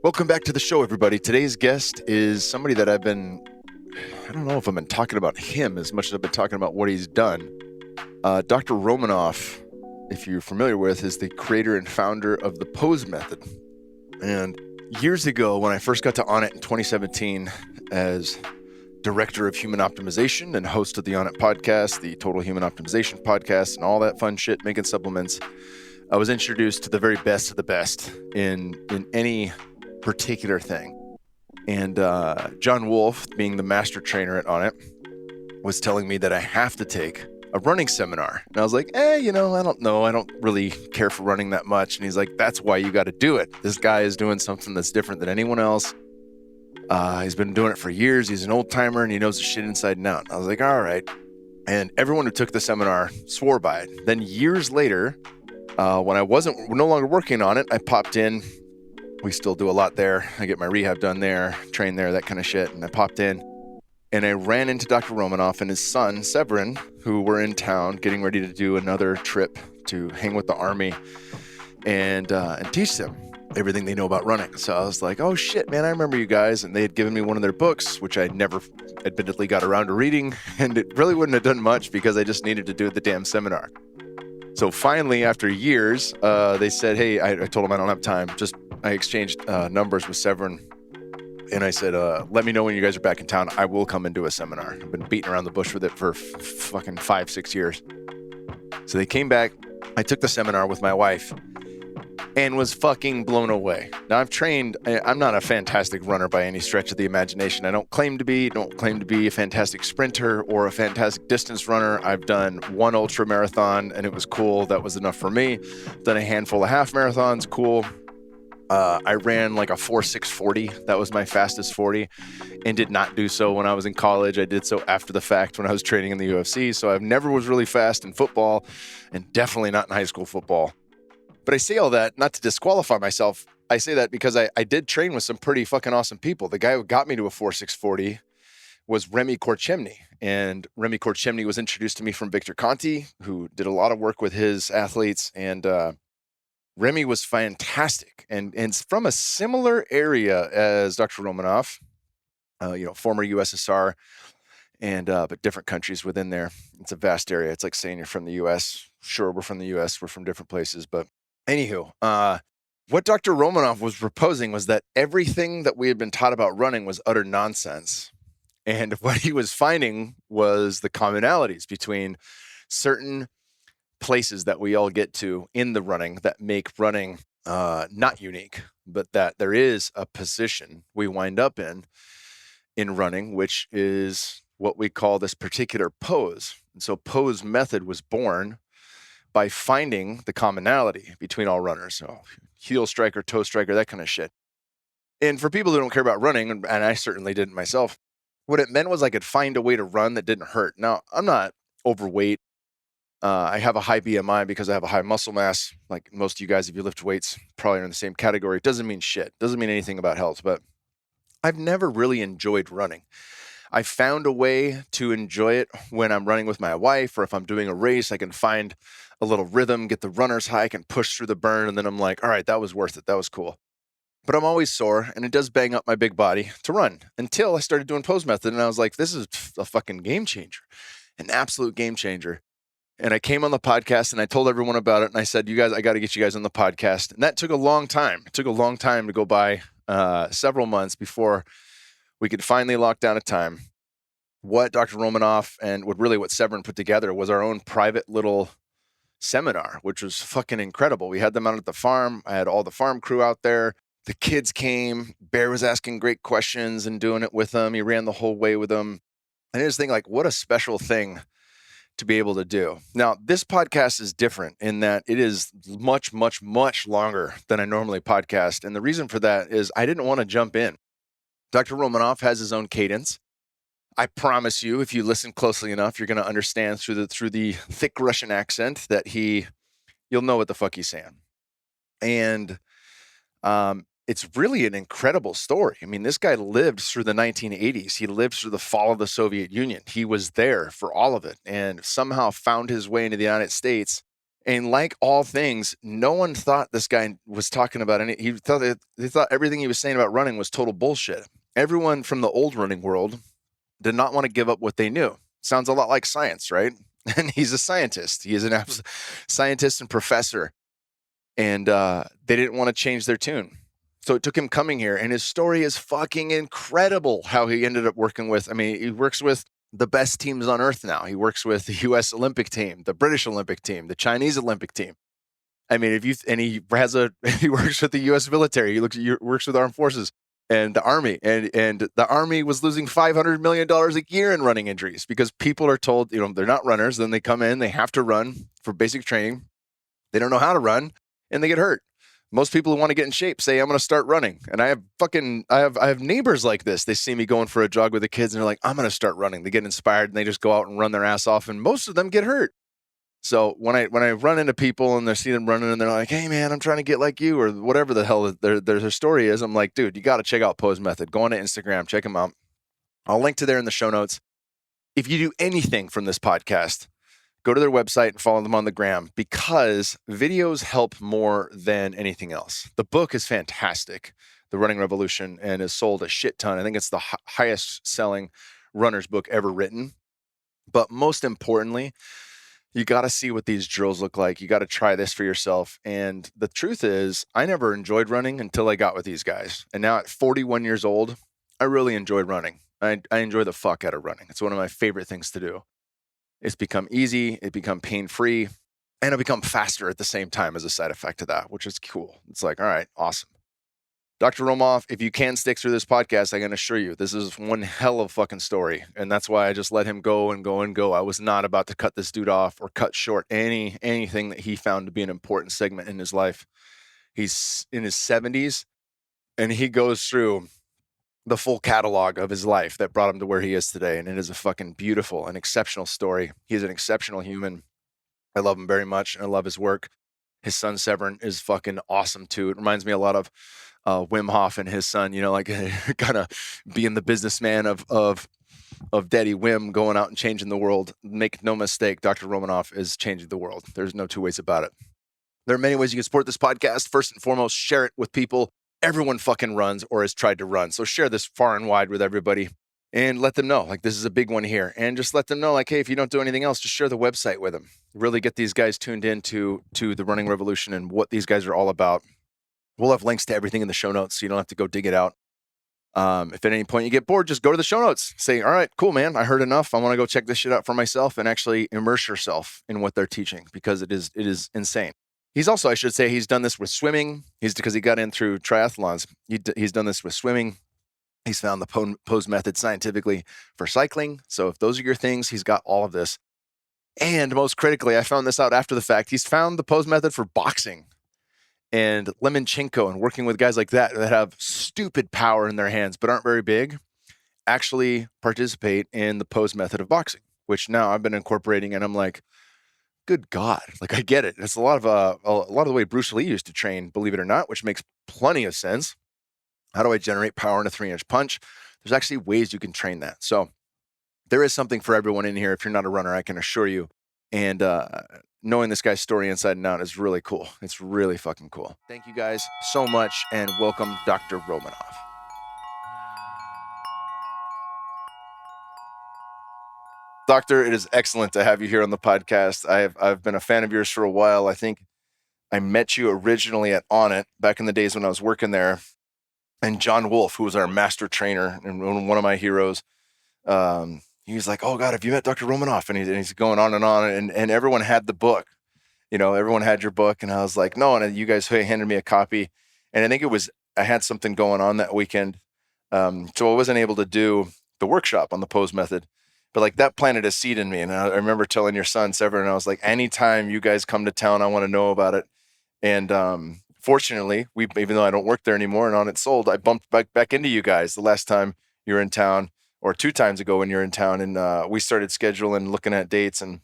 Welcome back to the show, everybody. Today's guest is somebody that I don't know if I've been talking about him as much as I've been talking about what he's done. Dr. Romanov, if you're familiar with, is the creator and founder of the pose method. And years ago, when I first got to On It in 2017 as director of human optimization and host of the On It podcast, the Total Human Optimization podcast, and all that fun shit, making supplements, I was introduced to the very best of the best in any particular thing. And John Wolf, being the master trainer at On It, was telling me that I have to take a running seminar. And I was like, I don't know. I don't really care for running that much. And he's like, that's why you got to do it. This guy is doing something that's different than anyone else. He's been doing it for years. He's an old timer and he knows the shit inside and out. I was like, all right. And everyone who took the seminar swore by it. Then years later, when I no longer working on it, I popped in. We still do a lot there. I get my rehab done there, train there, that kind of shit. And I popped in and I ran into Dr. Romanov and his son, Severin, who were in town getting ready to do another trip to hang with the army and teach them everything they know about running. So I was like, oh shit, man, I remember you guys. And they had given me one of their books, which I never admittedly got around to reading. And it really wouldn't have done much because I just needed to do the damn seminar. So finally, after years, they said, hey, I told them I don't have time. I exchanged numbers with Severin, and I said, let me know when you guys are back in town. I will come and do a seminar. I've been beating around the bush with it for fucking 5-6 years. So they came back. I took the seminar with my wife and was fucking blown away. Now, I've trained. I'm not a fantastic runner by any stretch of the imagination. I don't claim to be a fantastic sprinter or a fantastic distance runner. I've done one ultra marathon, and it was cool. That was enough for me. Done a handful of half marathons. Cool. I ran like a 4.640. That was my fastest 40 and did not do so when I was in college. I did so after the fact when I was training in the UFC. So I've never was really fast in football and definitely not in high school football. But I say all that not to disqualify myself. I say that because I did train with some pretty fucking awesome people. The guy who got me to a 4.640 was Remy Korchemny. And Remy Korchemny was introduced to me from Victor Conti, who did a lot of work with his athletes. And Remy was fantastic and from a similar area as Dr. Romanov, former USSR, and but different countries within there. It's a vast area. It's like saying you're from the US. Sure, we're from the US. We're from different places. But anywho, what Dr. Romanov was proposing was that everything that we had been taught about running was utter nonsense. And what he was finding was the commonalities between certain places that we all get to in the running that make running not unique, but that there is a position we wind up in running, which is what we call this particular pose. And so pose method was born by finding the commonality between all runners. So heel striker, toe striker, that kind of shit. And for people who don't care about running, and I certainly didn't myself, what it meant was I could find a way to run that didn't hurt. Now, I'm not overweight. I have a high BMI because I have a high muscle mass. Like most of you guys, if you lift weights, probably are in the same category. It doesn't mean shit. Doesn't mean anything about health, but I've never really enjoyed running. I found a way to enjoy it when I'm running with my wife, or if I'm doing a race, I can find a little rhythm, get the runner's high, I can push through the burn, and then I'm like, all right, that was worth it. That was cool. But I'm always sore, and it does bang up my big body to run until I started doing pose method, and I was like, this is a fucking game changer, an absolute game changer. And I came on the podcast and I told everyone about it. And I said, you guys, I got to get you guys on the podcast. And that took a long time. It took a long time to go by, several months before we could finally lock down a time. What Dr. Romanov and what Severin put together was our own private little seminar, which was fucking incredible. We had them out at the farm. I had all the farm crew out there. The kids came. Bear was asking great questions and doing it with them. He ran the whole way with them. And I just think, like, what a special thing to be able to do. Now, this podcast is different in that it is much, much, much longer than I normally podcast. And the reason for that is I didn't want to jump in. Dr. Romanov has his own cadence. I promise you, if you listen closely enough, you're going to understand through the thick Russian accent that you'll know what the fuck he's saying. And it's really an incredible story. I mean, this guy lived through the 1980s. He lived through the fall of the Soviet Union. He was there for all of it and somehow found his way into the United States And like all things, no one thought this guy was talking about any. They thought everything he was saying about running was total bullshit. Everyone from the old running world did not want to give up what they knew. Sounds a lot like science, right? And he's a scientist. He is an absolute scientist and professor. And they didn't want to change their tune. So it took him coming here. And his story is fucking incredible how he ended up working with. I mean, he works with the best teams on earth now. He works with the US Olympic team, the British Olympic team, the Chinese Olympic team. I mean, he works with the US military. He works with armed forces and the army. And the army was losing $500 million a year in running injuries because people are told, they're not runners. Then they come in, they have to run for basic training. They don't know how to run and they get hurt. Most people who want to get in shape say, I'm going to start running. And I have neighbors like this. They see me going for a jog with the kids and they're like, I'm going to start running. They get inspired and they just go out and run their ass off. And most of them get hurt. So when I run into people and they see them running and they're like, hey man, I'm trying to get like you or whatever the hell their story is. I'm like, dude, you got to check out Pose Method. Go on to Instagram, check them out. I'll link to there in the show notes. If you do anything from this podcast, go to their website and follow them on the gram because videos help more than anything else. The book is fantastic, The Running Revolution, and has sold a shit ton. I think it's the highest selling runner's book ever written. But most importantly, you got to see what these drills look like. You got to try this for yourself. And the truth is, I never enjoyed running until I got with these guys. And now at 41 years old, I really enjoyed running. I enjoy the fuck out of running. It's one of my favorite things to do. It's become easy, it become pain-free, and it become faster at the same time as a side effect of that, which is cool. It's like, all right, awesome. Dr. Romanov, if you can stick through this podcast, I can assure you, this is one hell of a fucking story. And that's why I just let him go and go and go. I was not about to cut this dude off or cut short anything that he found to be an important segment in his life. He's in his 70s, and he goes through the full catalog of his life that brought him to where he is today. And it is a fucking beautiful and exceptional story. He's an exceptional human. I love him very much. And I love his work. His son, Severin, is fucking awesome too. It reminds me a lot of Wim Hof and his son, like kind of being the businessman of Daddy Wim going out and changing the world. Make no mistake, Dr. Romanov is changing the world. There's no two ways about it. There are many ways you can support this podcast. First and foremost, share it with people. Everyone fucking runs or has tried to run. So share this far and wide with everybody and let them know, like, this is a big one here. And just let them know, like, hey, if you don't do anything else, just share the website with them. Really get these guys tuned into the running revolution and what these guys are all about. We'll have links to everything in the show notes, so you don't have to go dig it out. If at any point you get bored, just go to the show notes. Say, all right, cool, man. I heard enough. I want to go check this shit out for myself and actually immerse yourself in what they're teaching because it is insane. He's also, I should say, he's done this with swimming. Because he got in through triathlons. He's done this with swimming. He's found the pose method scientifically for cycling. So if those are your things, he's got all of this. And most critically, I found this out after the fact. He's found the pose method for boxing and Lemonchenko and working with guys like that have stupid power in their hands but aren't very big, actually participate in the pose method of boxing, which now I've been incorporating. And I'm like, good God, like I get it. It's a lot of the way Bruce Lee used to train, believe it or not, which makes plenty of sense. How do I generate power in a 3-inch punch? There's actually ways you can train that. So there is something for everyone in here. If you're not a runner, I can assure you. And knowing this guy's story inside and out is really cool. It's really fucking cool. Thank you guys so much and welcome Dr. Romanov. Doctor, it is excellent to have you here on the podcast. I've been a fan of yours for a while. I think I met you originally at On It back in the days when I was working there. And John Wolf, who was our master trainer and one of my heroes, he was like, oh God, have you met Dr. Romanov? And he's going on, and everyone had the book. Everyone had your book. And I was like, no. And you guys handed me a copy. And I think I had something going on that weekend. So I wasn't able to do the workshop on the pose method. But like that planted a seed in me. And I remember telling your son, Severin, I was like, anytime you guys come to town, I want to know about it. And fortunately, even though I don't work there anymore and On It sold, I bumped back into you guys the last time you were in town, or 2 times ago when you're in town. And we started scheduling, looking at dates. And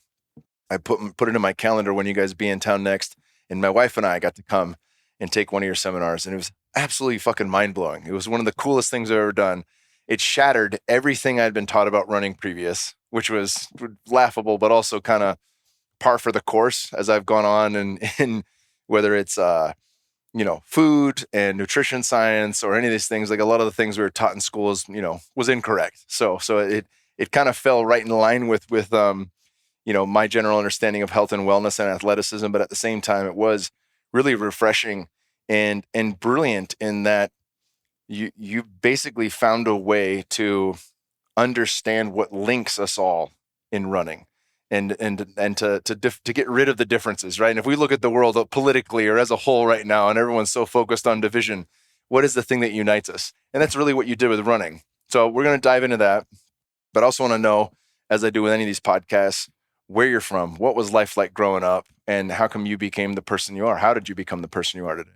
I put it in my calendar when you guys be in town next. And my wife and I got to come and take one of your seminars. And it was absolutely fucking mind-blowing. It was one of the coolest things I've ever done. It shattered everything I'd been taught about running previous, which was laughable, but also kind of par for the course as I've gone on, and whether it's food and nutrition science or any of these things, like a lot of the things we were taught in schools, was incorrect. So it kind of fell right in line with my general understanding of health and wellness and athleticism, but at the same time, it was really refreshing and brilliant in that you basically found a way to understand what links us all in running, and to get rid of the differences, right? And if we look at the world politically or as a whole right now, and everyone's so focused on division, what is the thing that unites us? And that's really what you did with running. So we're going to dive into that, but I also want to know, as I do with any of these podcasts, where you're from, what was life like growing up, and how come you became the person you are? How did you become the person you are today?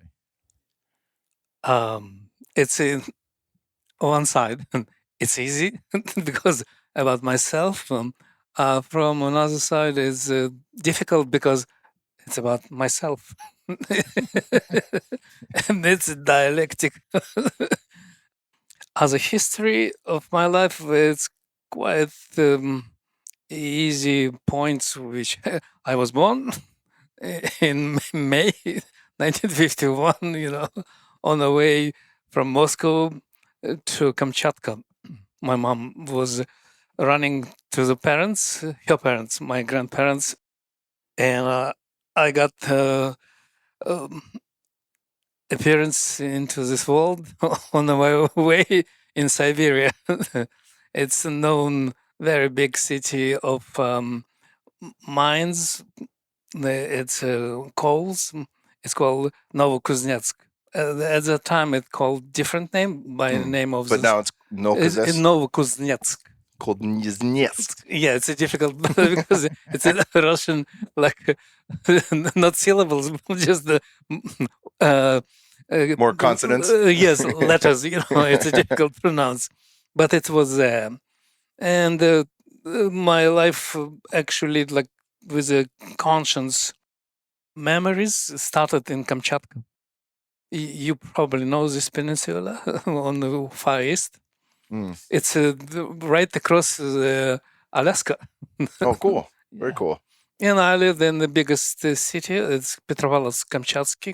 It's in one side. It's easy because about myself. From another side, is difficult because it's about myself, and it's dialectic. As a history of my life, it's quite easy points. Which I was born in May 1951, on the way from Moscow to Kamchatka. My mom was running to the parents, her parents, my grandparents, and I got um, appearance into this world on my way in Siberia. It's a known, very big city of mines. It's coals. It's called Novokuznetsk. At the time, it called different name by the name of But this. now it's Novokuznetsk. Novokuznetsk. Kuznetsk. Yeah, it's a difficult because it's a Russian, like not syllables, just the More consonants. yes, letters. It's a difficult to pronounce, but it was there, and my life actually, like with a conscience, memories started in Kamchatka. You probably know this peninsula on the Far East. It's right across Alaska. Oh, cool. Very Yeah. cool. And I lived in the biggest city. It's Petropavlovsk-Kamchatsky,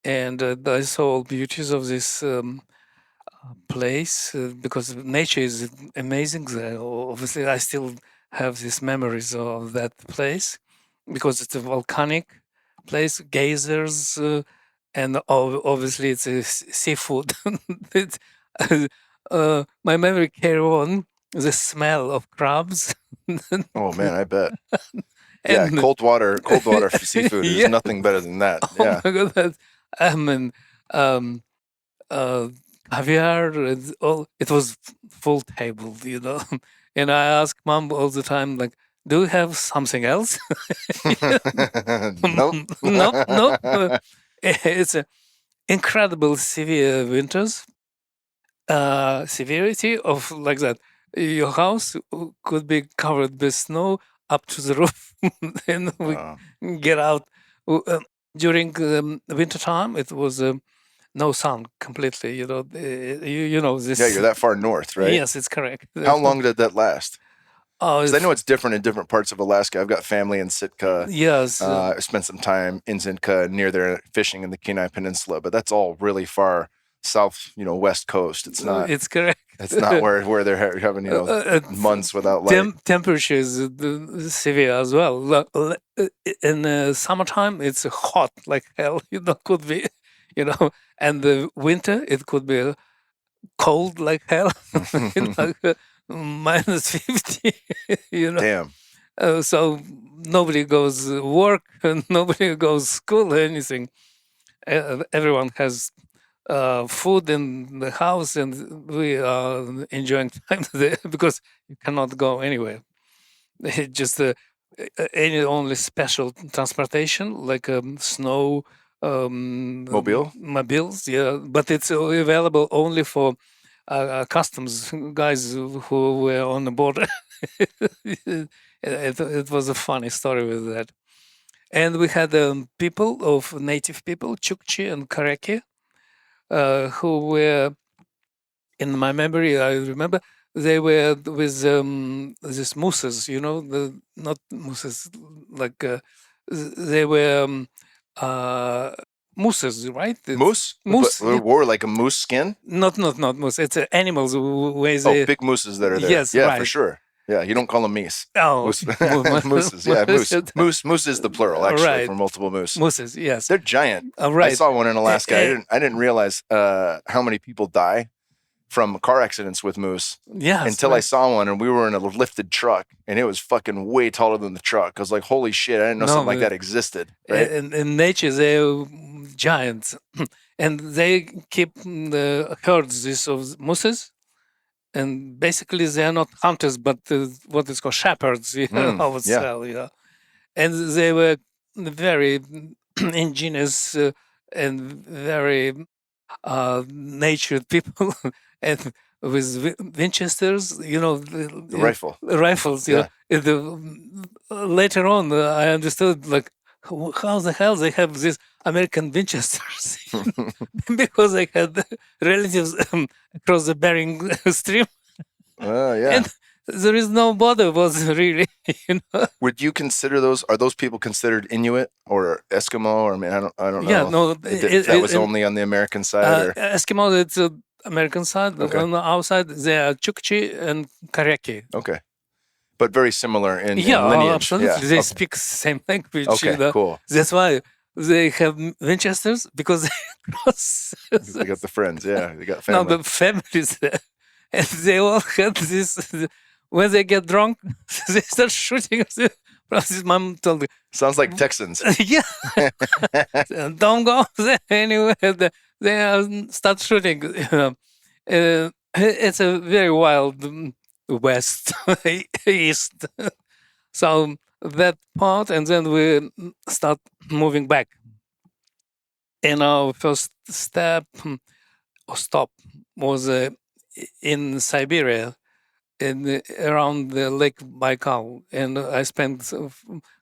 and I saw all beauties of this place because nature is amazing there. Obviously, I still have these memories of that place because it's a volcanic place, geysers, and obviously it's a seafood. It's, my memory carry on the smell of crabs. Oh man, I bet. Yeah, And cold water seafood is yeah, nothing better than that. oh Yeah. my god, I mean, um, uh, caviar. It was full table, and I ask mom all the time, like, "Do you have something else?" Nope. Nope, nope. It's a incredible severe winters, severity of like that. Your house could be covered with snow up to the roof, and we Wow. get out. During winter time, it was no sun completely. You know Yeah, this. you're that far north, right? Yes, it's correct. How long did that last? Oh, Because I know it's different in different parts of Alaska. I've got family in Sitka. yes, I spent some time in Sitka near there fishing in the Kenai Peninsula, but that's all really far south, west coast. It's not. it's correct. It's not where they're having months without light. Temperature is severe as well. In summertime, it's hot like hell. Could be, and the winter it could be cold like hell. Minus 50. Damn. So nobody goes work and nobody goes school or anything. Everyone has food in the house, and we are enjoying time there because you cannot go anywhere. Just any only special transportation like snow Mobile. mobiles, yeah, but it's available only for customs guys who were on the border. It was a funny story with that. And we had people of native people, Chukchi and Kareki, who were in my memory. I remember they were with these mooses, not mooses, like they were mooses, right? Moose? But Moose, yeah. wore like a moose skin? Not moose. It's animals where Oh, they. big mooses that are there. Yes, Yeah, for right. sure. Yeah, you don't call them meese. Oh, Moose. Mooses. Yeah, moose. Moose is the plural, actually, right. for multiple moose. Mooses, yes. They're giant. I Right. saw one in Alaska. I didn't realize how many people die from car accidents with moose Yes, until I right. saw one, and we were in a lifted truck, and it was fucking way taller than the truck. I was like, holy shit, I didn't know No, something like but that existed. Right? in nature, they're giants, and they keep the herds these of mooses. And basically, they are not hunters, but what is called shepherds, I would yeah. say, And they were very ingenious and very natured people, and with Winchesters, The rifle. rifles. Yeah. Later on, I understood like how the hell they have these American Winchesters because they had relatives across the Bering Stream, Yeah. and there is no border was really, Would you consider are those people considered Inuit or Eskimo? Or I mean, I don't Yeah, know no, if that was only on the American side or Eskimo, it's American side. Okay. On the outside, they are Chukchi and Kareki. okay, but very similar in Yeah, lineage. absolutely. Yeah. They Okay. speak the same language. Okay. Cool. That's why they have Winchesters because they cross. They got the friends. Yeah, they got No, family. the families there. And they all had this. When they get drunk, they start shooting. His mom told me, Sounds like Texans. yeah, don't go there anywhere. They start shooting. It's a very wild west, east. So that part, and then we start moving back. And our first step or stop was in Siberia, around the Lake Baikal, and I spent a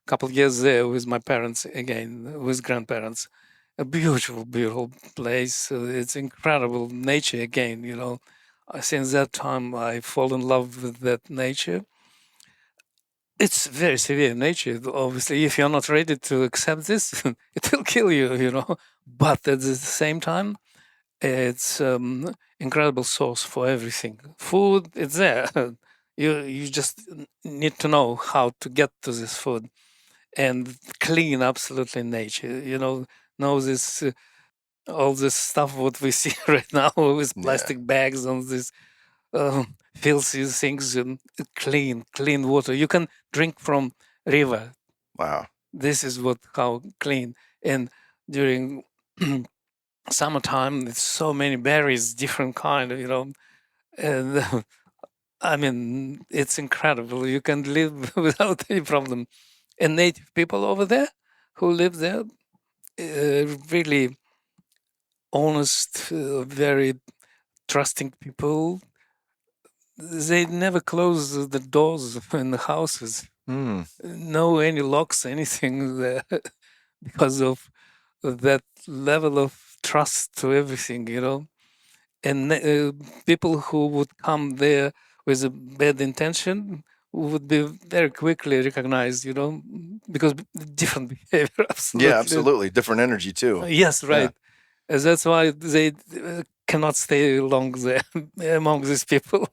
couple of years there with my parents again, with grandparents. A beautiful, beautiful place. It's incredible nature again. Since that time, I fall in love with that nature. It's very severe nature. Obviously, if you're not ready to accept this, it will kill you. But at the same time, it's incredible source for everything. Food, it's there. You just need to know how to get to this food and clean absolutely nature. Know this all this stuff what we see right now with plastic bags on this filthy things and clean water. You can drink from river. Wow. This is how clean. And during summertime, there's so many berries, different kind, and I mean, it's incredible. You can live without any problem. And native people over there who live there, really honest, very trusting people. They never close the doors in the houses. No any locks, anything there, because of that level of trust to everything, And people who would come there with a bad intention would be very quickly recognized, because different behavior. Absolutely. Yeah, absolutely. Different energy too. Yes, right. That's why they cannot stay long there among these people.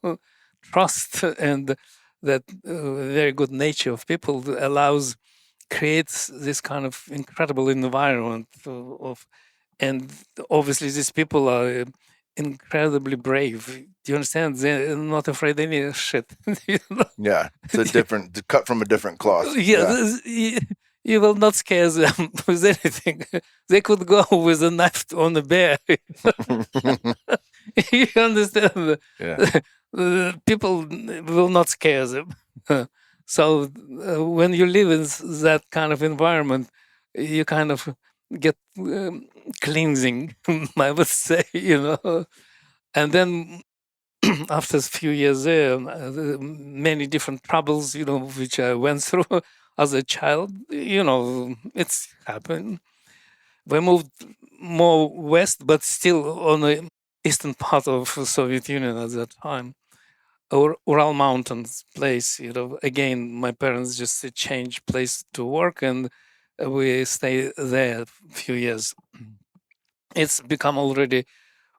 Trust and that very good nature of people creates this kind of incredible environment and obviously these people are incredibly brave. Do you understand? They're not afraid of any shit. Yeah, it's cut from a different cloth. Yeah. You will not scare them with anything. They could go with a knife on a bear. You understand? Yeah. People will not scare them. So when you live in that kind of environment, you kind of get cleansing, I would say, And then after a few years there, many different troubles, which I went through as a child, it's happened. We moved more west, but still on the eastern part of Soviet Union at that time. Ural Mountains place. Again, my parents just changed place to work, and we stay there a few years. It's become already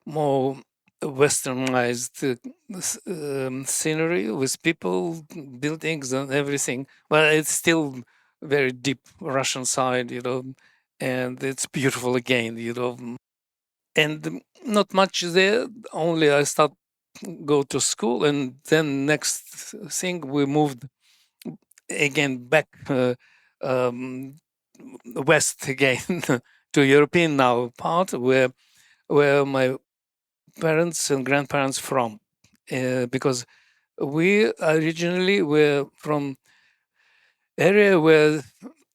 more westernized scenery with people, buildings, and everything. But it's still very deep Russian side, and it's beautiful again. And not much there. Only I start go to school, and then next thing we moved again back west again to European now part where my parents and grandparents from, because we originally were from area where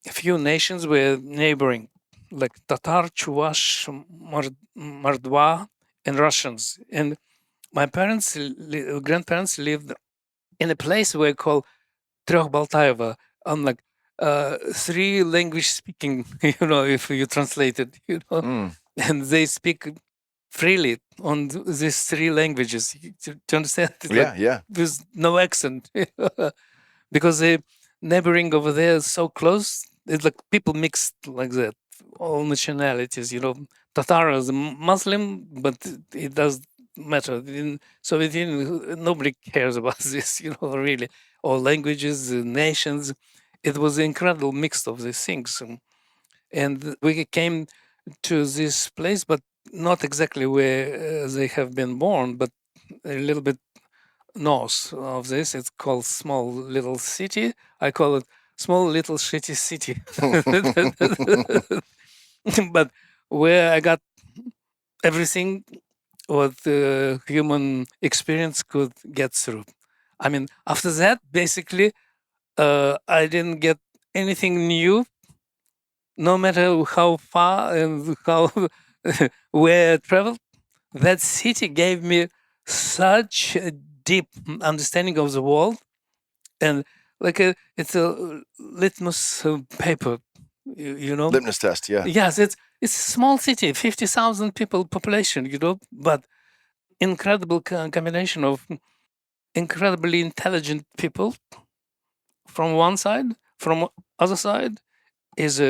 a few nations were neighboring, like Tatar, Chuvash, Mordva, and Russians. And my grandparents lived in a place where called Trехбалтаево, on like three language speaking, if you translate it, and they speak freely on these three languages. Do you understand? It's Yeah. With no accent, because the neighboring over there is so close. It's like people mixed like that, all nationalities. Tatar is a Muslim, but it does matter. In Soviet Union, nobody cares about this. Really, all languages, nations. It was an incredible mix of these things, and we came to this place, but not exactly where they have been born, but a little bit north of this. It's called Small Little City. I call it Small Little Shitty City. But where I got everything what the human experience could get through. I mean, after that, basically, I didn't get anything new, no matter how far and how where I traveled. That city gave me such a deep understanding of the world, and it's a litmus paper, Litmus test, yeah. Yes, it's a small city, 50,000 people population, but incredible combination of incredibly intelligent people from one side, from other side is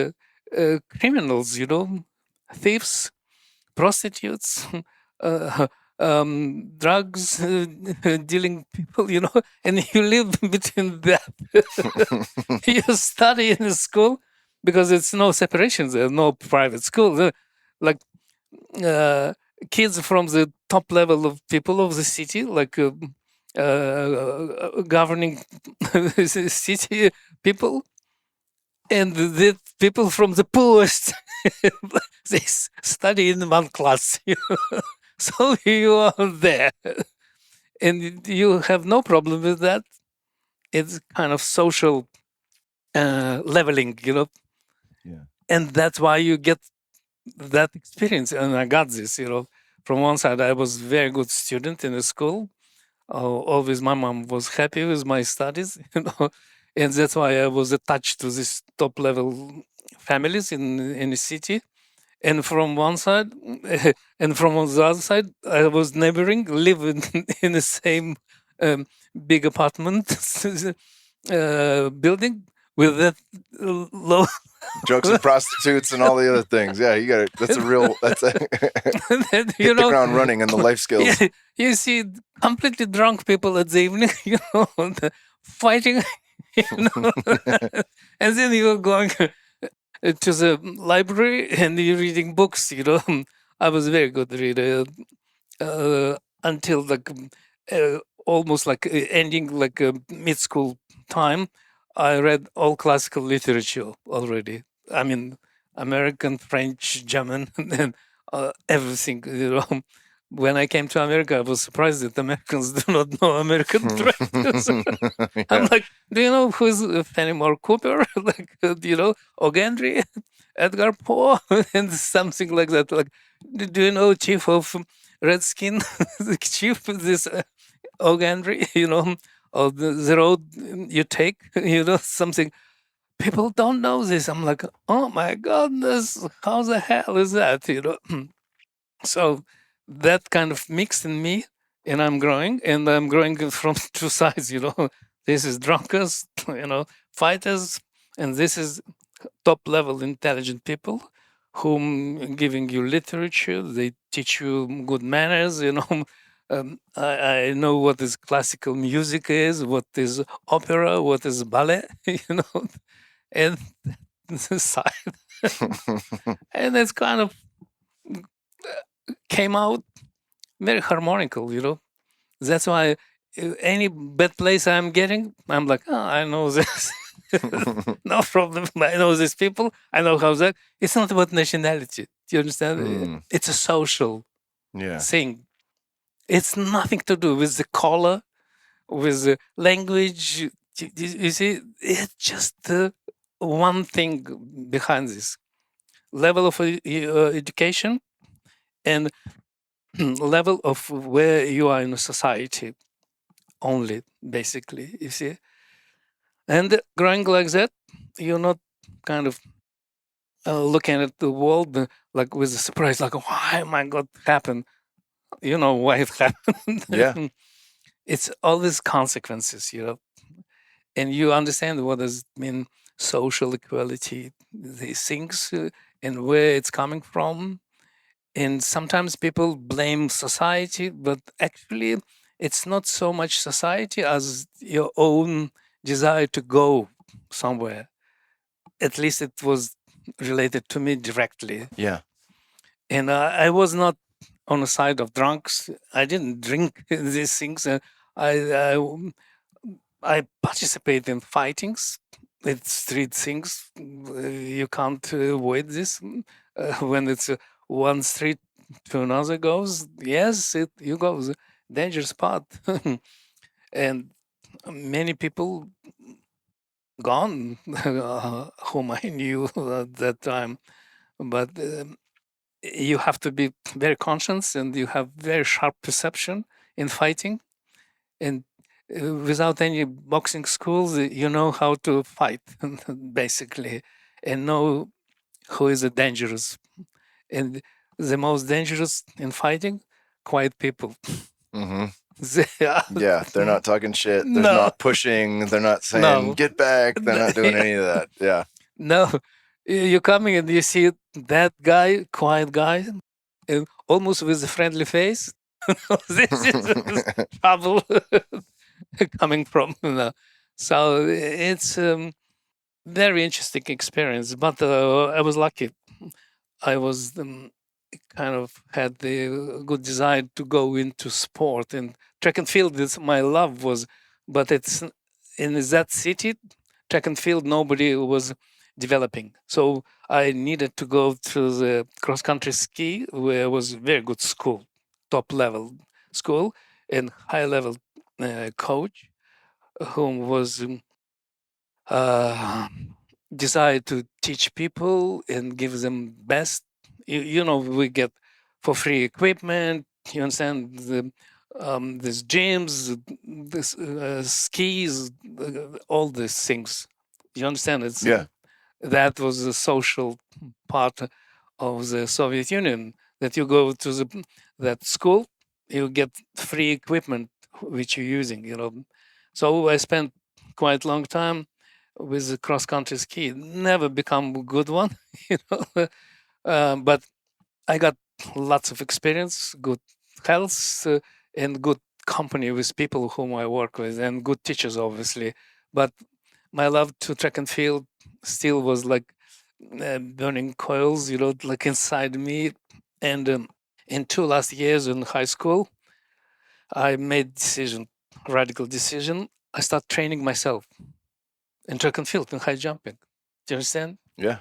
criminals, thieves, prostitutes, uh, drugs dealing people, and you live between that. You study in a school because it's no separations, there's no private school. Like uh, kids from the top level of people of the city, like governing city people, and the people from the poorest, they study in one class. So you are there, and you have no problem with that. It's kind of social leveling, Yeah. and that's why you get that experience. And I got this, From one side, I was very good student in the school. Always my mom was happy with my studies, and that's why I was attached to this top level families in the city. And from one side, and from the other side, I was neighboring, living in the same big apartment building with that low Drugs and prostitutes and all the other things. Yeah, you got it. That's a real. That's a hit the ground running and the life skills. You see completely drunk people at the evening, fighting, and then you're going to the library and you're reading books. I was a very good reader until almost like ending like mid school time. I read all classical literature already. I mean, American, French, German, and everything. When I came to America, I was surprised that Americans do not know American writers. I'm like, do you know who's Fenimore Cooper? O'Gendry, Edgar Poe, and something like that. Like, do you know Chief of Redskin, the chief, this O'Gendry, or the road you take, something. People don't know this. I'm like, oh my goodness, how the hell is that, So that kind of mixed in me and I'm growing from two sides. This is drunkards, fighters, and this is top level intelligent people whom giving you literature. They teach you good manners. I know what is classical music is, what is opera, what is ballet. And the side, and it's kind of came out very harmonical. That's why any bad place I'm getting, I'm like, oh, I know this. No problem. I know these people. I know how that. It's not about nationality. Do you understand? It's a social Yeah. thing. It's nothing to do with the color, with the language. You see, it's just one thing behind this level of education and level of where you are in a society only, basically, you see. And growing like that, you're not kind of looking at the world like with a surprise, like, why my God happened? You know why it happened. Yeah. It's all these consequences, and you understand what does it mean social equality, these things, and where it's coming from. And sometimes people blame society, but actually, it's not so much society as your own desire to go somewhere. At least it was related to me directly. Yeah. And I was not on the side of drunks. I didn't drink these things. I I participate in fightings. It's street things. You can't avoid this. When it's one street to another goes, yes, you go the dangerous part. And many people gone whom I knew at that time. But you have to be very conscious and you have very sharp perception in fighting. And without any boxing schools, you know how to fight, basically, and know who is a dangerous. And the most dangerous in fighting, quiet people. Mm-hmm. They are, Yeah, they're not talking shit. They're no, not pushing. They're not saying, no, get back. They're not doing any of that. Yeah. no. You're coming and you see that guy, quiet guy, and almost with a friendly face. This is trouble coming from. So it's very interesting experience. But I was lucky. I was kind of had the good desire to go into sport, and track and field is my love was. But it's in that city, track and field nobody was developing. So I needed to go to the cross country ski, where was very good school, top level school, and high level coach, whom was uh, desire to teach people and give them best. We get for free equipment. You understand these gyms, this skis, all these things. You understand? It's Yeah. that was the social part of the Soviet Union. That you go to that school, you get free equipment which you're using. So I spent quite long time with the cross country ski. Never become a good one, but I got lots of experience, good health, and good company with people whom I work with, and good teachers, obviously. But my love to track and field still was like burning coils, like inside me. And in 2 last years in high school, I made decision, radical decision. I start training myself in track and field and high jumping. Do you understand? Yeah.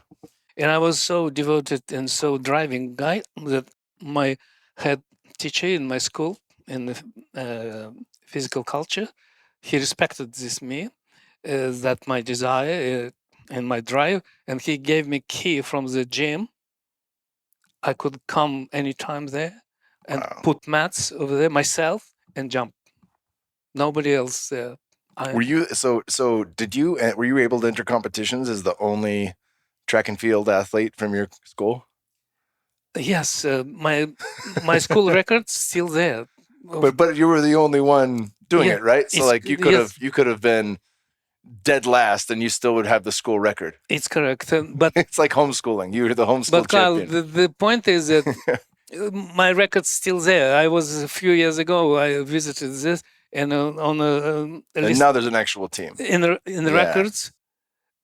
And I was so devoted and so driving guy that my head teacher in my school in physical culture, he respected this me, that my desire and my drive, and he gave me key from the gym. I could come anytime there and Wow. put mats over there myself and jump. Nobody else there. Were you were you able to enter competitions as the only track and field athlete from your school? Yes, my school record's still there. But you were the only one doing yeah, it, right? So like yes, you could have been dead last and you still would have the school record. it's correct. But It's like homeschooling. You were the homeschool Kyle, champion. the point is that my record's still there. I was a few years ago. I visited this, and on a And list now there's an actual team. in the Yeah. records,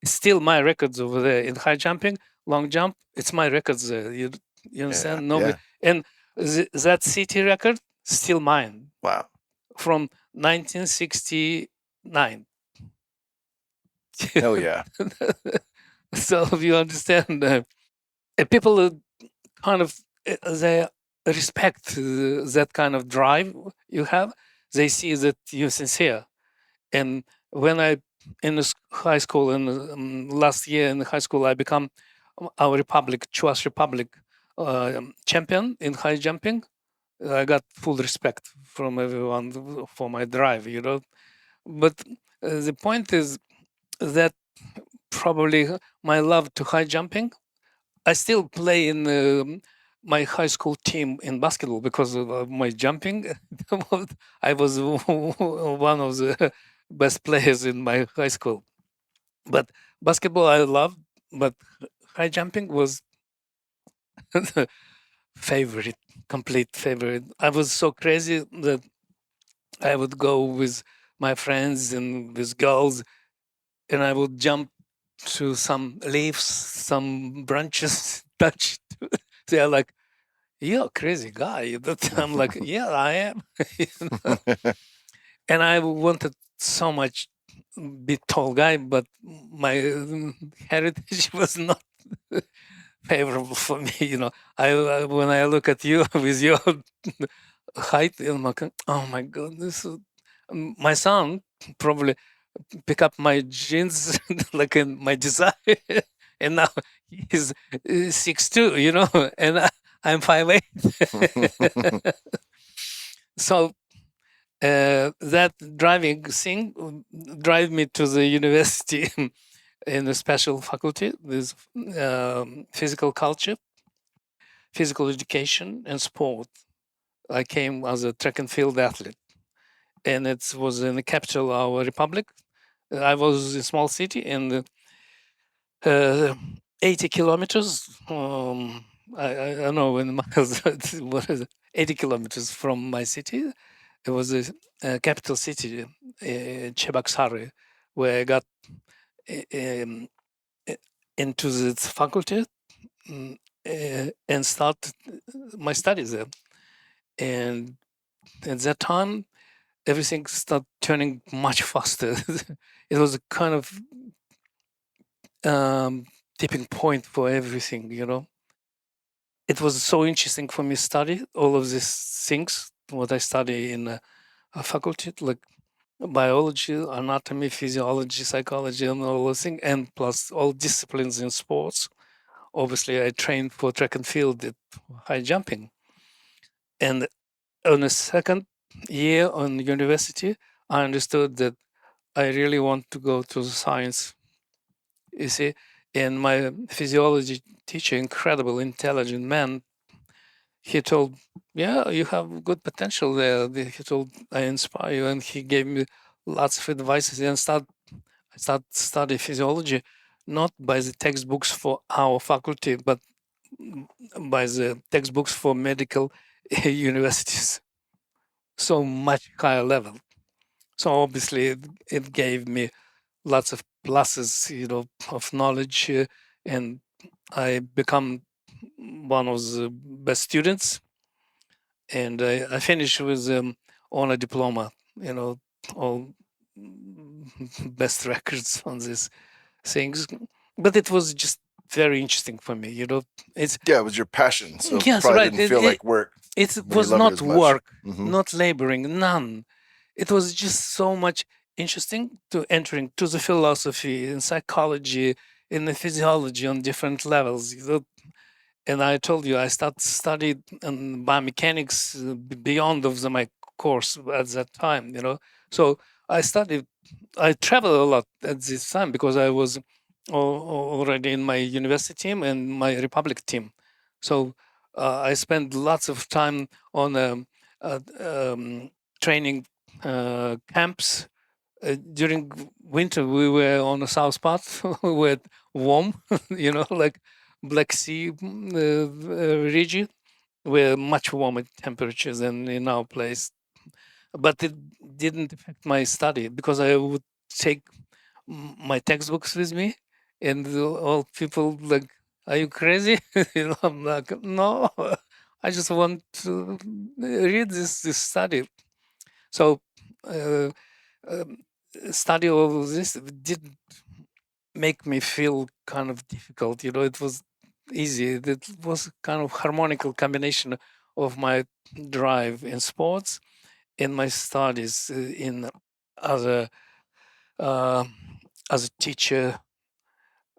still my records over there in high jumping, long jump. It's my records there. You understand? Nobody. And that city record still mine. Wow. From 1969. Hell yeah. So you understand, people kind of they respect that kind of drive you have. They see that you're sincere. And when I in the high school and last year in the high school, I become our republic, Chuas Republic, champion in high jumping. I got full respect from everyone for my drive, But the point is that probably my love to high jumping. I still play in my high school team in basketball because of my jumping. I was one of the best players in my high school. But basketball I loved, but high jumping was favorite, complete favorite. I was so crazy that I would go with my friends and with girls, and I would jump to some leaves, some branches, touch. They're like, "You're a crazy guy." I'm like, "Yeah, I am." And I wanted so much be tall guy, but my heritage was not favorable for me. When I look at you with your height, I'm like, oh my goodness. My son probably pick up my jeans like in my design, and now he's 6'2", and I'm 5'8". So that driving thing drive me to the university in a special faculty with physical culture, physical education, and sport. I came as a track and field athlete, and it was in the capital of our republic. I was in a small city, and 80 kilometers. I don't know in miles. What is it? 80 kilometers from my city. It was a capital city, Cheboksary, where I got um, into the faculty and started my studies there. And at that time, everything started turning much faster. It was a kind of tipping point for everything. It was so interesting for me to study all of these things, what I study in a faculty, like biology, anatomy, physiology, psychology, and all those things, and plus all disciplines in sports. Obviously, I trained for track and field at high jumping. And on the second year on university, I understood that I really want to go to the science. You see, and my physiology teacher, incredible, intelligent man, he told, "Yeah, you have good potential there." He told, "I inspire you," and he gave me lots of advice. And I started study physiology, not by the textbooks for our faculty, but by the textbooks for medical universities. So much higher level. So obviously, it gave me lots of pluses, of knowledge, and I become one of the best students. And I finished with honor diploma. All best records on these things. But it was just very interesting for me. It's Yeah, it was your passion. So it yes, probably right. didn't feel like work. It When you was love it not as much. work, Mhm. not laboring, none. It was just so much interesting to entering to the philosophy and psychology and the physiology on different levels. And I told you I started studied biomechanics beyond of my course at that time. So I studied. I traveled a lot at this time because I was already in my university team and my republic team. So I spent lots of time on training camps. During winter, we were on the south part where warm, like Black Sea region, where much warmer temperatures than in our place. But it didn't affect my study because I would take my textbooks with me, and all people like, "Are you crazy?" I'm like, "No, I just want to read this study." So, uh, um, study all of this didn't make me feel kind of difficult. It was easy. It was kind of harmonical combination of my drive in sports and my studies in other uh, as a teacher.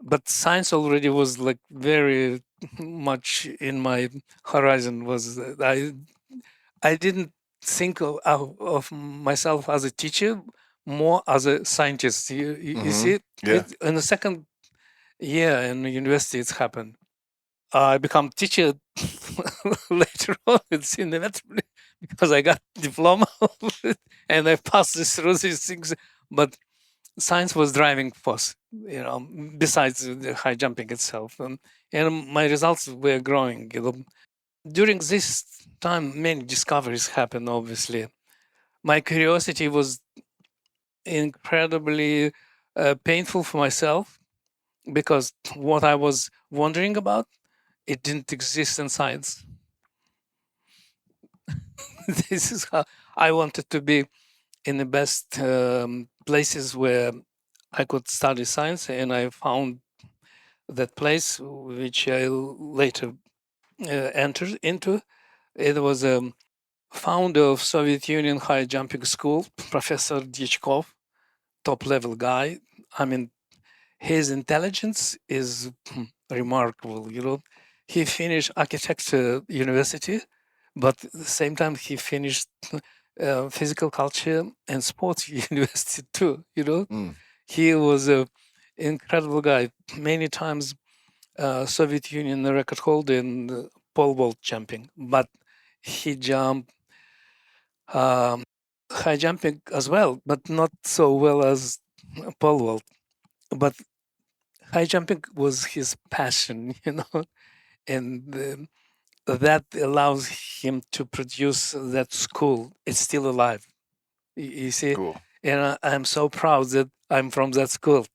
But science already was like very much in my horizon. Was I didn't think of myself as a teacher, more as a scientist. You Mm-hmm. see, Yeah. in the second year in the university, it's happened. I become teacher later on. It's inevitably because I got diploma and I passed through these things. But science was driving force, besides the high jumping itself, and my results were growing. During this time, many discoveries happened. Obviously, my curiosity was incredibly painful for myself because what I was wondering about, it didn't exist in science. This is how I wanted to be in the best places where I could study science, and I found that place which I later entered into. It was a founder of Soviet Union high jumping school, Professor Dyatkov, top level guy. I mean, his intelligence is remarkable. He finished architecture university, but at the same time he finished physical culture and sports university too. Mm. He was a incredible guy. Many times Soviet Union record holder in pole vault jumping, but he jumped high jumping as well, but not so well as pole vault. But high jumping was his passion, and that allows him to produce that school. It's still alive, you see. Cool. And I'm so proud that I'm from that school.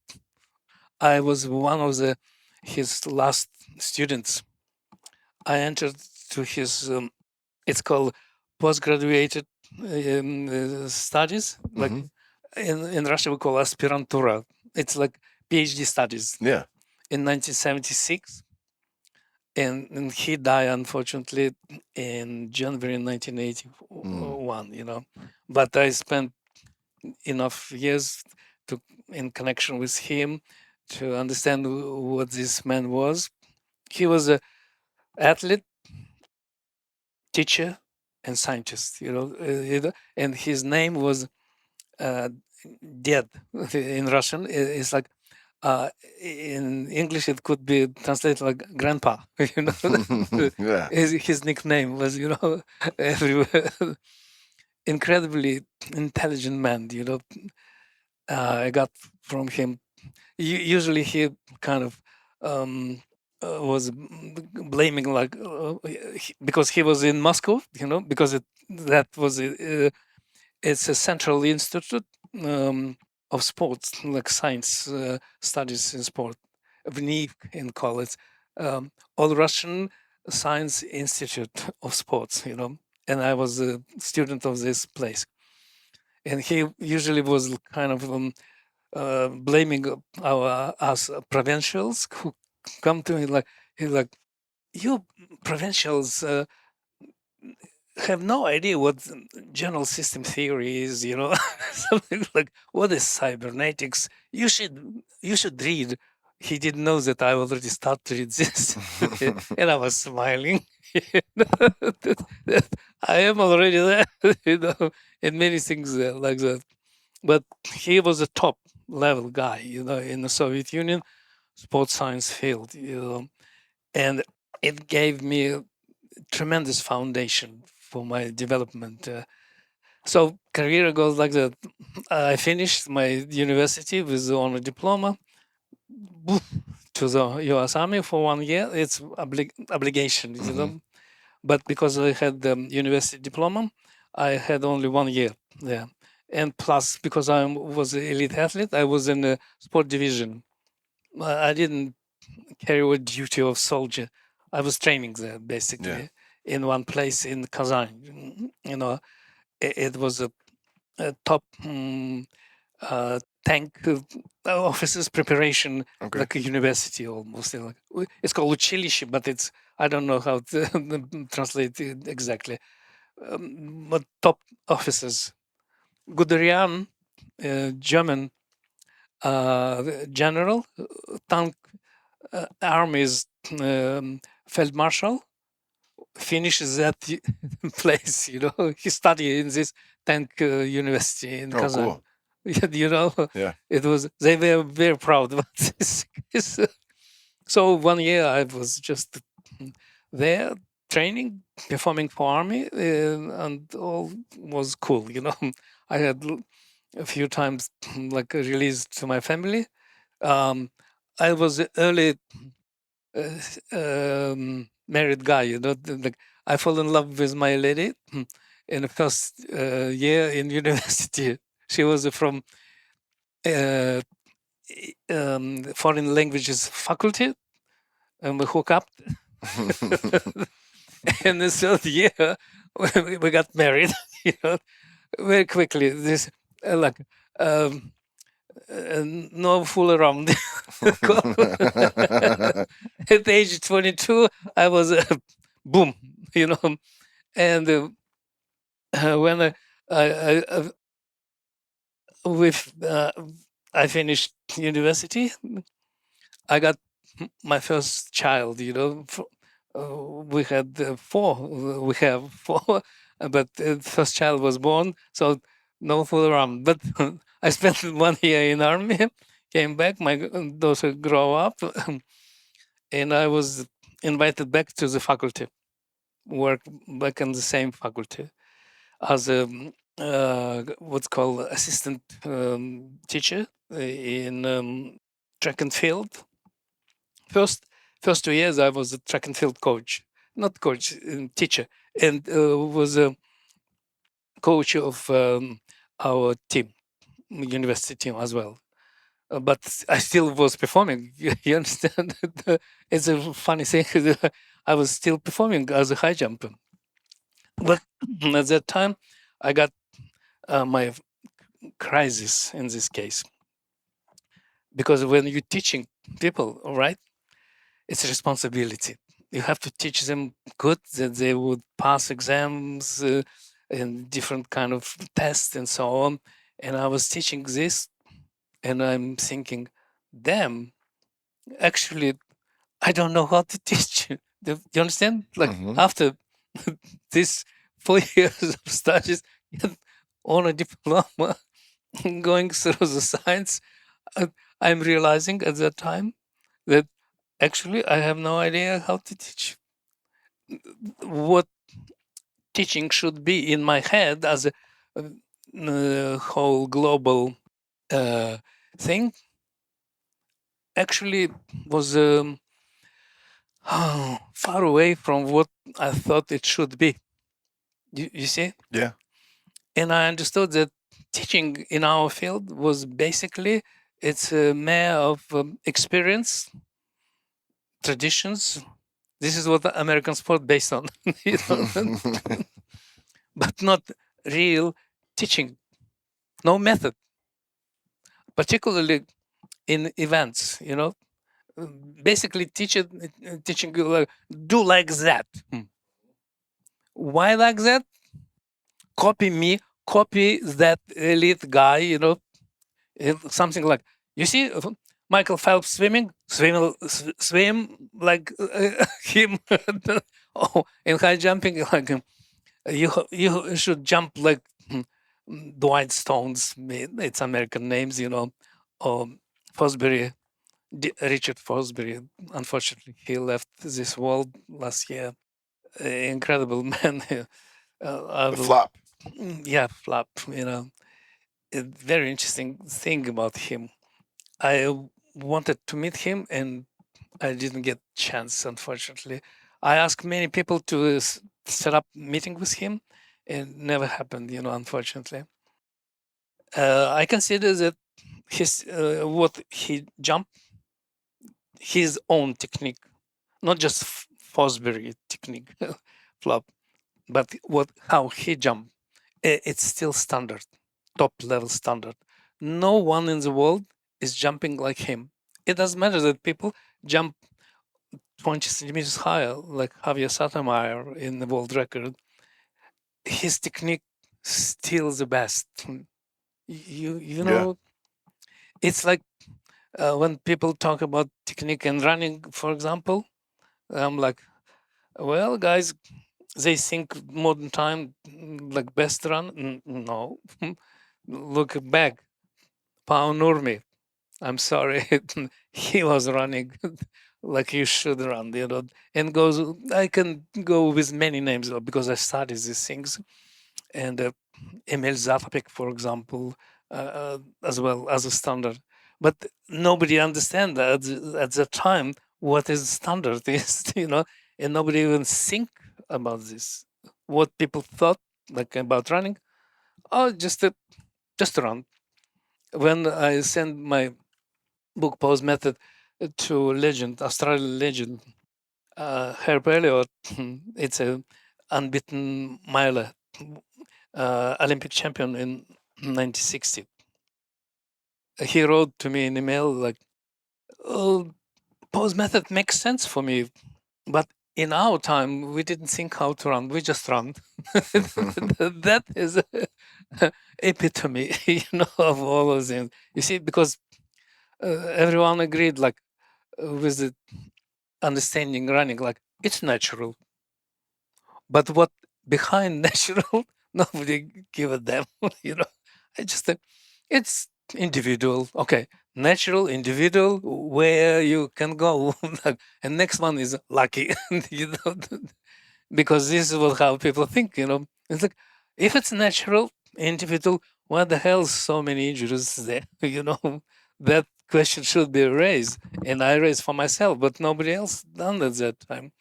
I was one of his last students. I entered to his it's called postgraduate studies. Like Mm-hmm. in Russia, we call aspirantura. It's like PhD studies. Yeah. In 1976, and he died unfortunately in January Mm. 1981. But I spent enough years to in connection with him to understand what this man was. He was a athlete, teacher, and scientist. And his name was uh, Ded in Russian. It's like in English it could be translated like grandpa. Yeah. His nickname was everywhere. Incredibly intelligent man. I got from him. Usually he kind of um, was blaming like because he was in Moscow. Because that was it's a central institute of sports, like science studies in sport, VNIV in college, All Russian Science Institute of Sports, and I was a student of this place. And he usually was kind of blaming our us provincials who come to him like, he's like, you provincials have no idea what general system theory is, something like what is cybernetics. You should read. He didn't know that I already started to read this, and I was smiling. That I am already there, and many things like that. But he was a top level guy, in the Soviet Union sports science field, and it gave me a tremendous foundation for my development. So career goes like that. I finished my university with the honor diploma to the U.S. Army for 1 year. It's obligation, But because I had the university diploma, I had only 1 year there. And plus, because I was an elite athlete, I was in the sport division. I didn't carry a duty of soldier. I was training there basically in one place in Kazan. It was a top tank officers preparation, like a university almost. It's called училище, but it's I don't know how to translate it exactly. But top officers, Guderian, German general, tank army's Feldmarshal, finishes that place. He studied in this tank university in Kazan. Cool. It was they were very proud about this. So 1 year I was just there training, performing for army, and all was cool. I had a few times like released to my family. I was early married guy. Like I fell in love with my lady in the first year in university. She was from foreign languages faculty, and we hook up. And the third year, we got married. Very quickly. This like no fool around. At age 22, I was boom, and when with I finished university, I got my first child. We had four. We have four, but the first child was born, so no fool around. But I spent 1 year in army, came back. My daughter grew up, and I was invited back to the faculty, work back in the same faculty as a what's called assistant teacher in track and field. First 2 years I was a track and field coach, not coach, teacher, and was a coach of our team, university team as well. But I still was performing. You understand? It's a funny thing. I was still performing as a high jumper. But at that time, I got my crisis in this case. Because when you're teaching people, right, it's a responsibility. You have to teach them good, that they would pass exams and different kind of tests and so on. And I was teaching this, and I'm thinking, damn, actually, I don't know how to teach. Do you understand? Like after this 4 years of studies, on a diploma, going through the science, I'm realizing at that time that actually I have no idea how to teach. What teaching should be in my head as a whole global thing actually was far away from what I thought it should be. You see? Yeah. And I understood that teaching in our field was basically it's a matter of experience, traditions. This is what the American sport based on, but not real teaching. No method, particularly in events. Basically, teaching you like, do like that. Why like that? Copy me, copy that elite guy. Something like you see Michael Phelps swim like him. Oh, in high jumping, like you should jump like Dwight Stones. It's American names, or Fosbury, Richard Fosbury. Unfortunately, he left this world last year. Incredible man. I The will, flop. yeah, flop. A very interesting thing about him. I wanted to meet him, and I didn't get chance, unfortunately. I asked many people to set up meeting with him, and never happened. Unfortunately. I consider that his what he jumped, his own technique, not just Fosbury technique flop, but how he jumped. It's still standard, top level standard. No one in the world is jumping like him. It doesn't matter that people jump 20 centimeters higher, like Javier Sotomayor in the world record. His technique still the best. You Yeah. know, it's like when people talk about technique and running, for example. I'm like, well, guys, they think modern time like best run. No, look back, Pau Nurmi. I'm sorry, he was running like you should run, and goes. I can go with many names because I studied these things, and Emil Zatopek, for example, as well as a standard. But nobody understand that at the time what is standard is, and nobody even think about this. What people thought like about running, oh, just run. When I send my book pose method to legend, Australian legend, Herb Elliott, it's a unbeaten miler, Olympic champion in 1960. He wrote to me an email like, "Oh, pose method makes sense for me, but in our time we didn't think how to run. We just run." That is epitome, of all those things. You see, because everyone agreed, like with the understanding running, like it's natural. But what behind natural, nobody give a damn. I just think it's individual. Okay, natural, individual, where you can go. And next one is lucky. you know, because this is what how people think. It's like if it's natural, individual, why the hell so many injuries there? That question should be raised, and I raised for myself, but nobody else done at that time.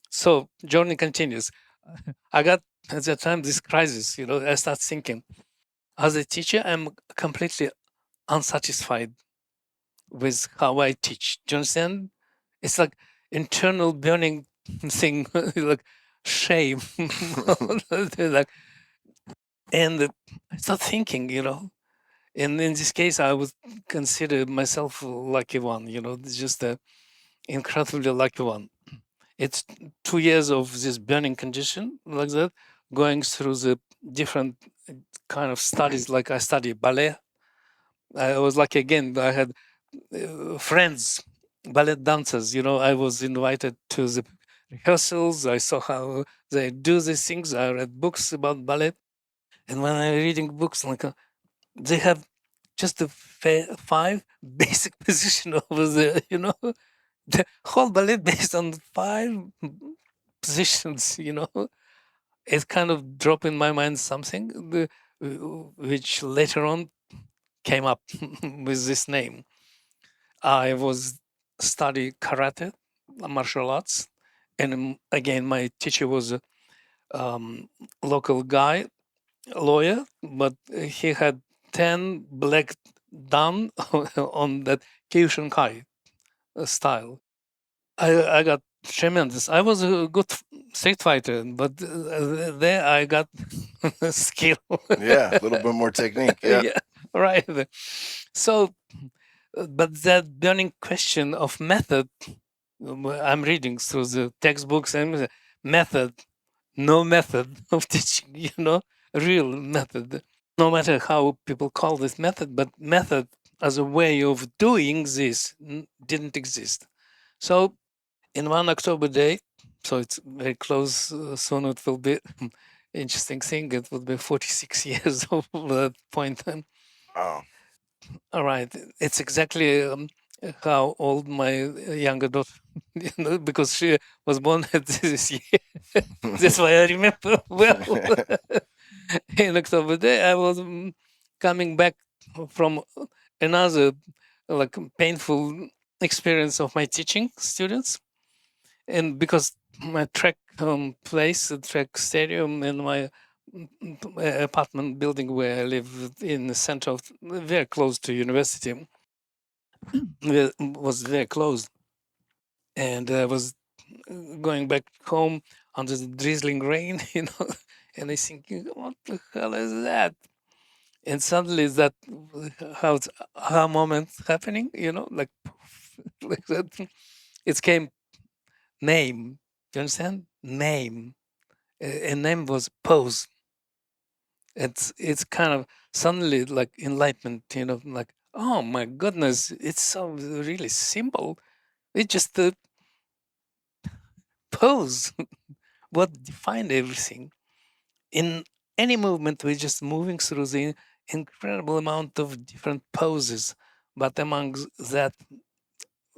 So journey continues. I got at that time this crisis. I start thinking as a teacher, I'm completely unsatisfied with how I teach. Do you understand? It's like internal burning thing, like shame. Like, and I start thinking, and in this case, I would consider myself a lucky one. It's just a incredibly lucky one. It's 2 years of this burning condition like that, going through the different kind of studies. Like I studied ballet. I was lucky again. I had friends, ballet dancers. I was invited to the rehearsals. I saw how they do these things. I read books about ballet, and when I'm reading books, like they have just the five basic position over there. The whole ballet based on five positions. It kind of dropped in my mind something which later on came up with this name. I was study karate, martial arts, and again my teacher was a local guy, lawyer, but he had 10 black done on that Kyushinkai style. I got tremendous. I was a good street fighter, but there I got skill. Yeah, a little bit more technique. Yeah. Yeah, right. So, but that burning question of method, I'm reading through the textbooks and method, no method of teaching, real method. No matter how people call this method, but method as a way of doing this didn't exist. So in one October day, so it's very close. Soon it will be interesting thing. It will be 46 years of that point. Oh. All right, it's exactly how old my younger daughter, because she was born at this year. That's why I remember well. In October day, I was coming back from another like painful experience of my teaching students, and because my track place, the track stadium, and my apartment building where I live in the center of very close to university was very close, and I was going back home under the drizzling rain, and I thinking, what the hell is that? And suddenly that how how moment happening, like like that. It came name. Do you understand? Name. And name was pose. It's kind of suddenly like enlightenment, like, oh my goodness, it's so really simple. It's just the pose. What defined everything. In any movement, we're just moving through the incredible amount of different poses, but among that,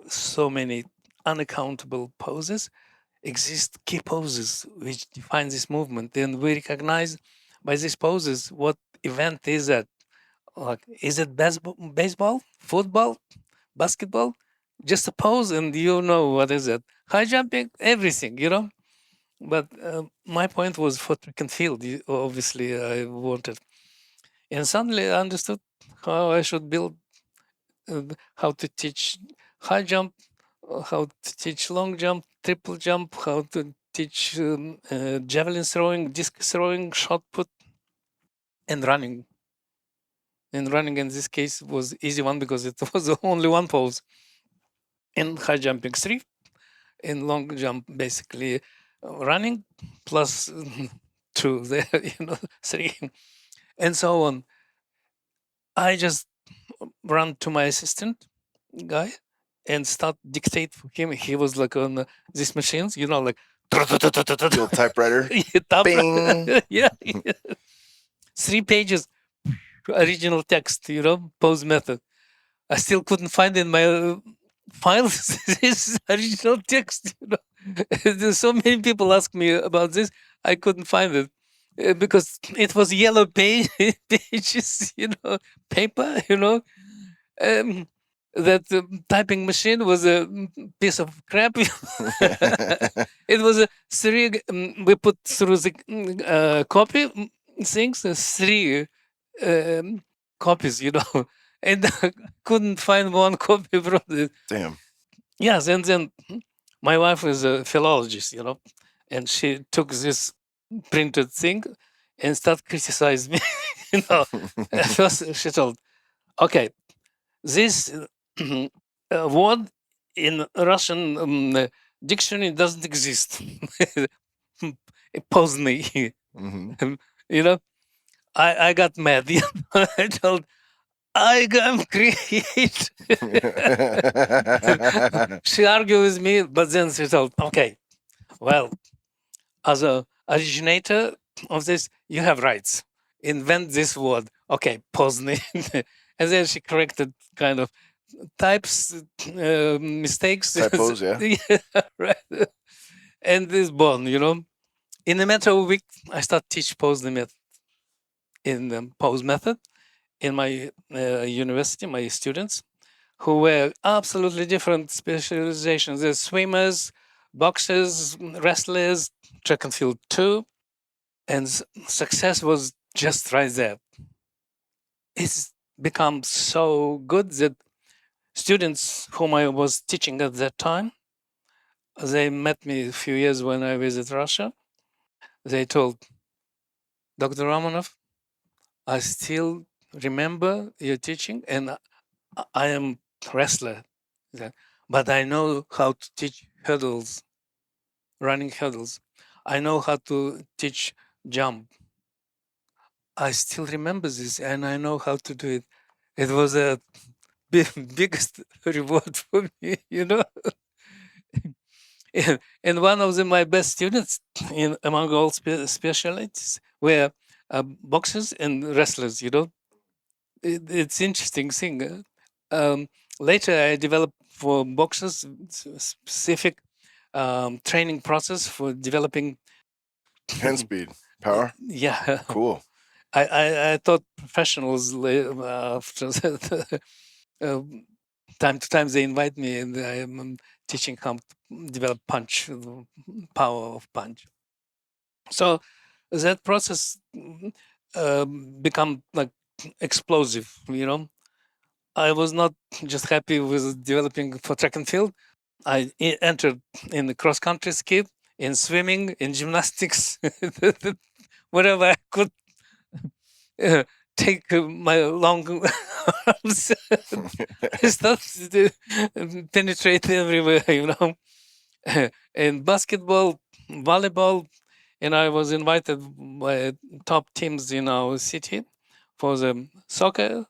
so many unaccountable poses exist key poses which define this movement, and we recognize by these poses what event is that. Like, is it baseball, football, basketball? Just a pose, and you know what is it? High jumping, everything, But my point was for track and field. Obviously, I wanted, and suddenly I understood how I should build, how to teach high jump, how to teach long jump, triple jump, how to teach javelin throwing, discus throwing, shot put, and running. And running in this case was easy one because it was only one pose. In high jumping, three. In long jump, basically running plus two there, three, and so on. I just run to my assistant guy and start dictate for him. He was like on these machines, like The old typewriter. Bing. yeah, 3 pages, original text, pose method. I still couldn't find in my files this original text. There's so many people ask me about this. I couldn't find it because it was yellow pages, paper, Um, that typing machine was a piece of crap. It was a three. We put through the copy things, three copies, and I couldn't find one copy from it. Damn. Yes, and then my wife is a philologist, and she took this printed thing and started criticizing me. At first she told, "Okay, this word in Russian dictionary doesn't exist." Pozdny. Mm-hmm. you know, I got mad. I told, I am create. She argued with me, but then she told, okay, well, as a originator of this, you have rights. Invent this word. Okay, Pozdny. And then she corrected kind of types, mistakes. Typos, yeah. Yeah, right. And this born, In a matter of a week, I start teach Pozdny method in the pose method in my university, my students, who were absolutely different specializations. There's swimmers, boxers, wrestlers, track and field too. And success was just right there. It's become so good that students whom I was teaching at that time, they met me a few years when I visited Russia. They told, Dr. Romanov, I still remember your teaching, and I am wrestler, but I know how to teach hurdles, running hurdles. I know how to teach jump. I still remember this, and I know how to do it. It was a biggest reward for me, And one of my best students in among all specialties were boxers and wrestlers. It's interesting thing. Later, I developed for boxers specific training process for developing. Hand speed, power. Yeah, Cool. I thought professionals after uh, time to time they invite me and I am teaching how to develop punch, the power of punch. So that process become like explosive. I was not just happy with developing for track and field. I entered in the cross country ski, in swimming, in gymnastics, whatever I could uh, take my long arms. I started to penetrate everywhere. In basketball, volleyball, and I was invited by top teams in our city for the soccer,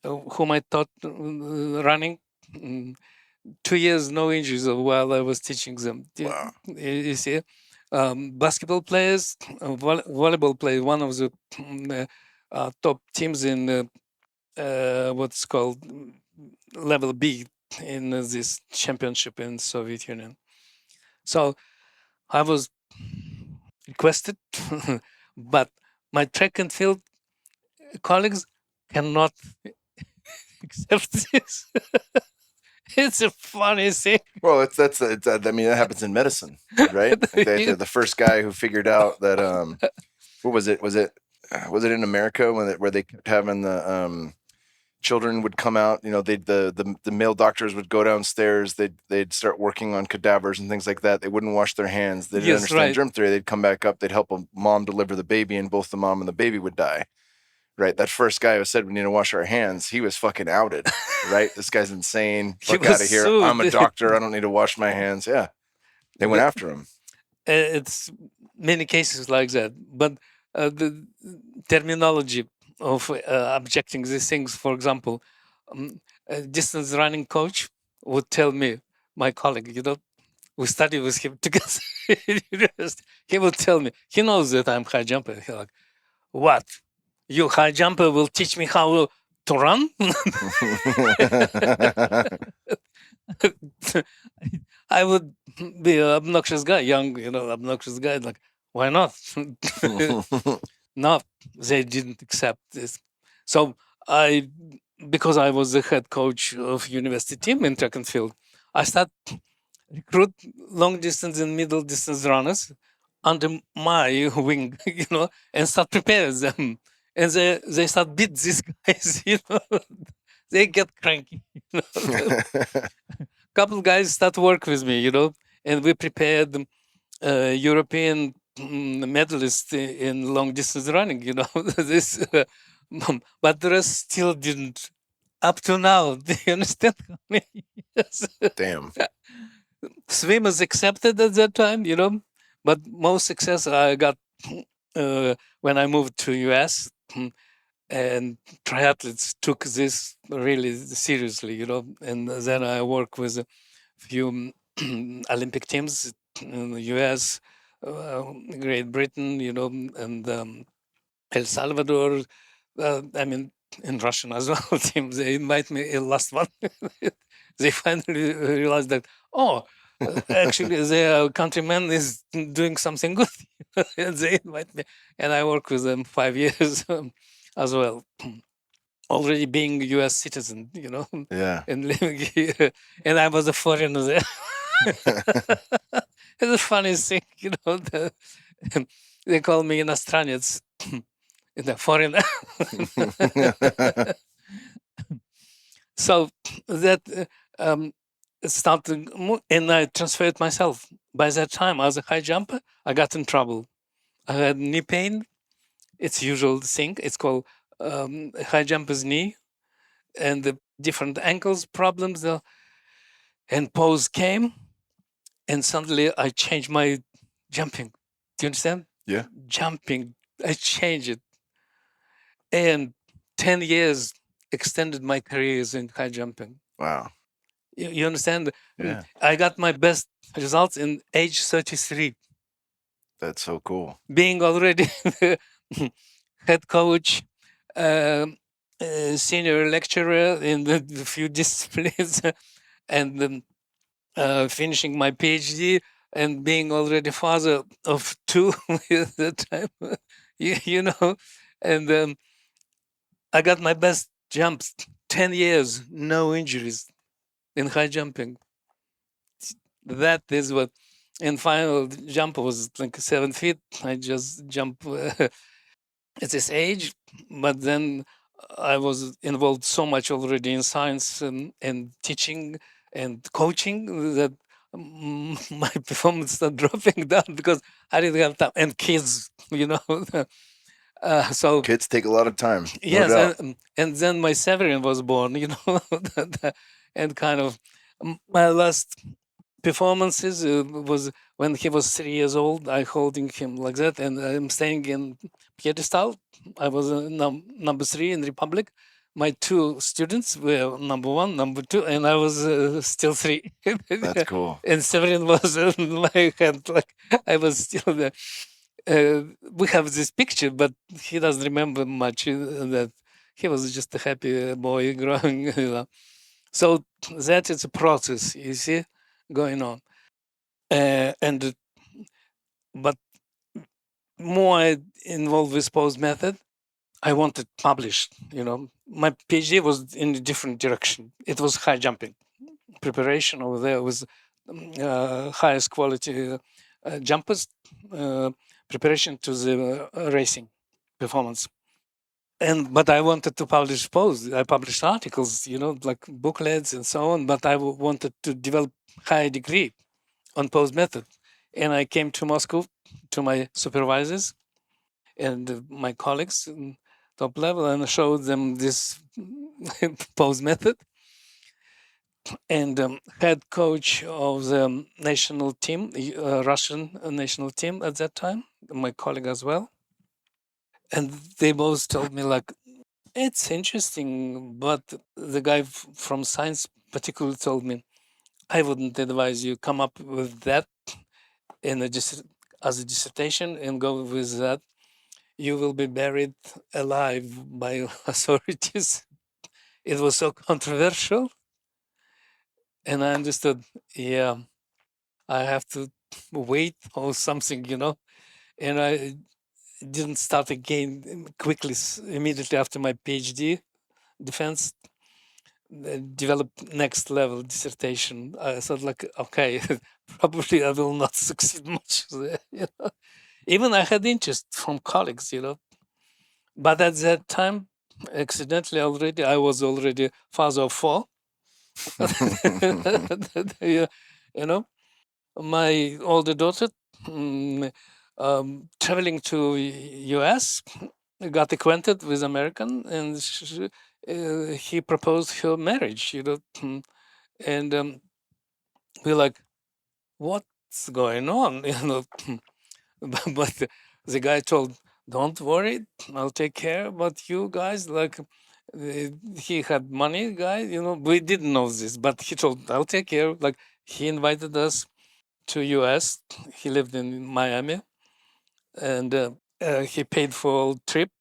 whom I taught running. 2 years, no injuries while I was teaching them. Wow. You see, basketball players, volleyball players, one of the top teams in what's called level B in this championship in Soviet Union. So I was requested, but my track and field colleagues cannot accept this. It's a funny thing. Well, I mean, that happens in medicine, right? Like the first guy who figured out that what was it? Was it in America where they kept having the children would come out? The male doctors would go downstairs. They'd start working on cadavers and things like that. They wouldn't wash their hands. They didn't Yes, understand right. germ theory. They'd come back up. They'd help a mom deliver the baby, and both the mom and the baby would die. Right, that first guy who said we need to wash our hands, he was fucking outed. Right, this guy's insane. He Fuck out was of here. sued. I'm a doctor. I don't need to wash my hands. Yeah, they went after him. It's many cases like that, but the terminology of objecting these things, for example, a distance running coach would tell me, my colleague, we studied with him together in university. He would tell me, he knows that I'm high jumper. He's like, what? You high jumper will teach me how to run? I would be an obnoxious guy, young, obnoxious guy. Like, why not? No, they didn't accept this. So because I was the head coach of university team in track and field, I started recruit long distance and middle distance runners under my wing, and start prepare them. And they start beat these guys, they get cranky. Couple guys start work with me, and we prepared European medalist in long distance running, this, but the rest still didn't. Up to now, do you understand? Yes. Damn. Swimmers accepted at that time, but most success I got when I moved to US, and triathletes took this really seriously, and then I work with a few Olympic teams in the US, Great Britain, and El Salvador. I mean, in Russian as well. Team, they invite me in last one. They finally realized that, actually, their countryman is doing something good. And they invite me, and I work with them 5 years as well. Already being a U.S. citizen, Yeah. and living here, and I was a foreigner there. It's a funny thing, they call me иностранец, the foreigner. So that started, and I transferred myself. By that time, as a high jumper, I got in trouble. I had knee pain. It's usual thing. It's called high jumper's knee, and the different ankles problems. And pose came, and suddenly I changed my jumping. Do you understand? Yeah. Jumping, I changed it, and 10 years extended my careers in high jumping. Wow. You understand? Yeah. I got my best results in age 33, That's so cool. being already head coach, senior lecturer in the few disciplines, and finishing my PhD and being already father of two at the time, you know, and I got my best jumps, 10 years, no injuries in high jumping. That is what, and final jump was like 7 feet. I just jump at this age, but then I was involved so much already in science and teaching and coaching that my performance started dropping down because I didn't have time. And kids, so Kids take a lot of time, no yes, doubt. and then my Severin was born, and kind of my last performances was when he was 3 years old. I holding him like that, and I'm staying in pedestal. I was number 3 in Republic. My two students were number 1, number 2, and I was still 3. That's cool. And Severin was in my hand, like I was still there. We have this picture, but he doesn't remember much. That he was just a happy boy growing. So that is a process, you see, going on. And but more I involved with post method, I wanted published. My PhD was in a different direction. It was high jumping preparation over there was highest quality jumpers preparation to the racing performance. And but I wanted to publish posts. I published articles, like booklets and so on. But I wanted to develop high degree on post method. And I came to Moscow to my supervisors and my colleagues top level and showed them this post method. And head coach of the national team, Russian national team at that time, my colleague as well. And they both told me like, it's interesting, but the guy from science particularly told me, I wouldn't advise you come up with that in as a dissertation and go with that. You will be buried alive by authorities. It was so controversial. And I understood, yeah, I have to wait or something, And I didn't start again quickly, immediately after my PhD defense, develop next level dissertation. I thought like, okay, probably I will not succeed much there. Even I had interest from colleagues, But at that time, accidentally already, I was already father of 4. Yeah, you know, my older daughter traveling to US got acquainted with American, and he proposed her marriage. And we're like, what's going on? But the guy told, don't worry, I'll take care about you guys. Like he had money, guy. We didn't know this, but he told, I'll take care. Like he invited us to US. He lived in Miami, and he paid for all trip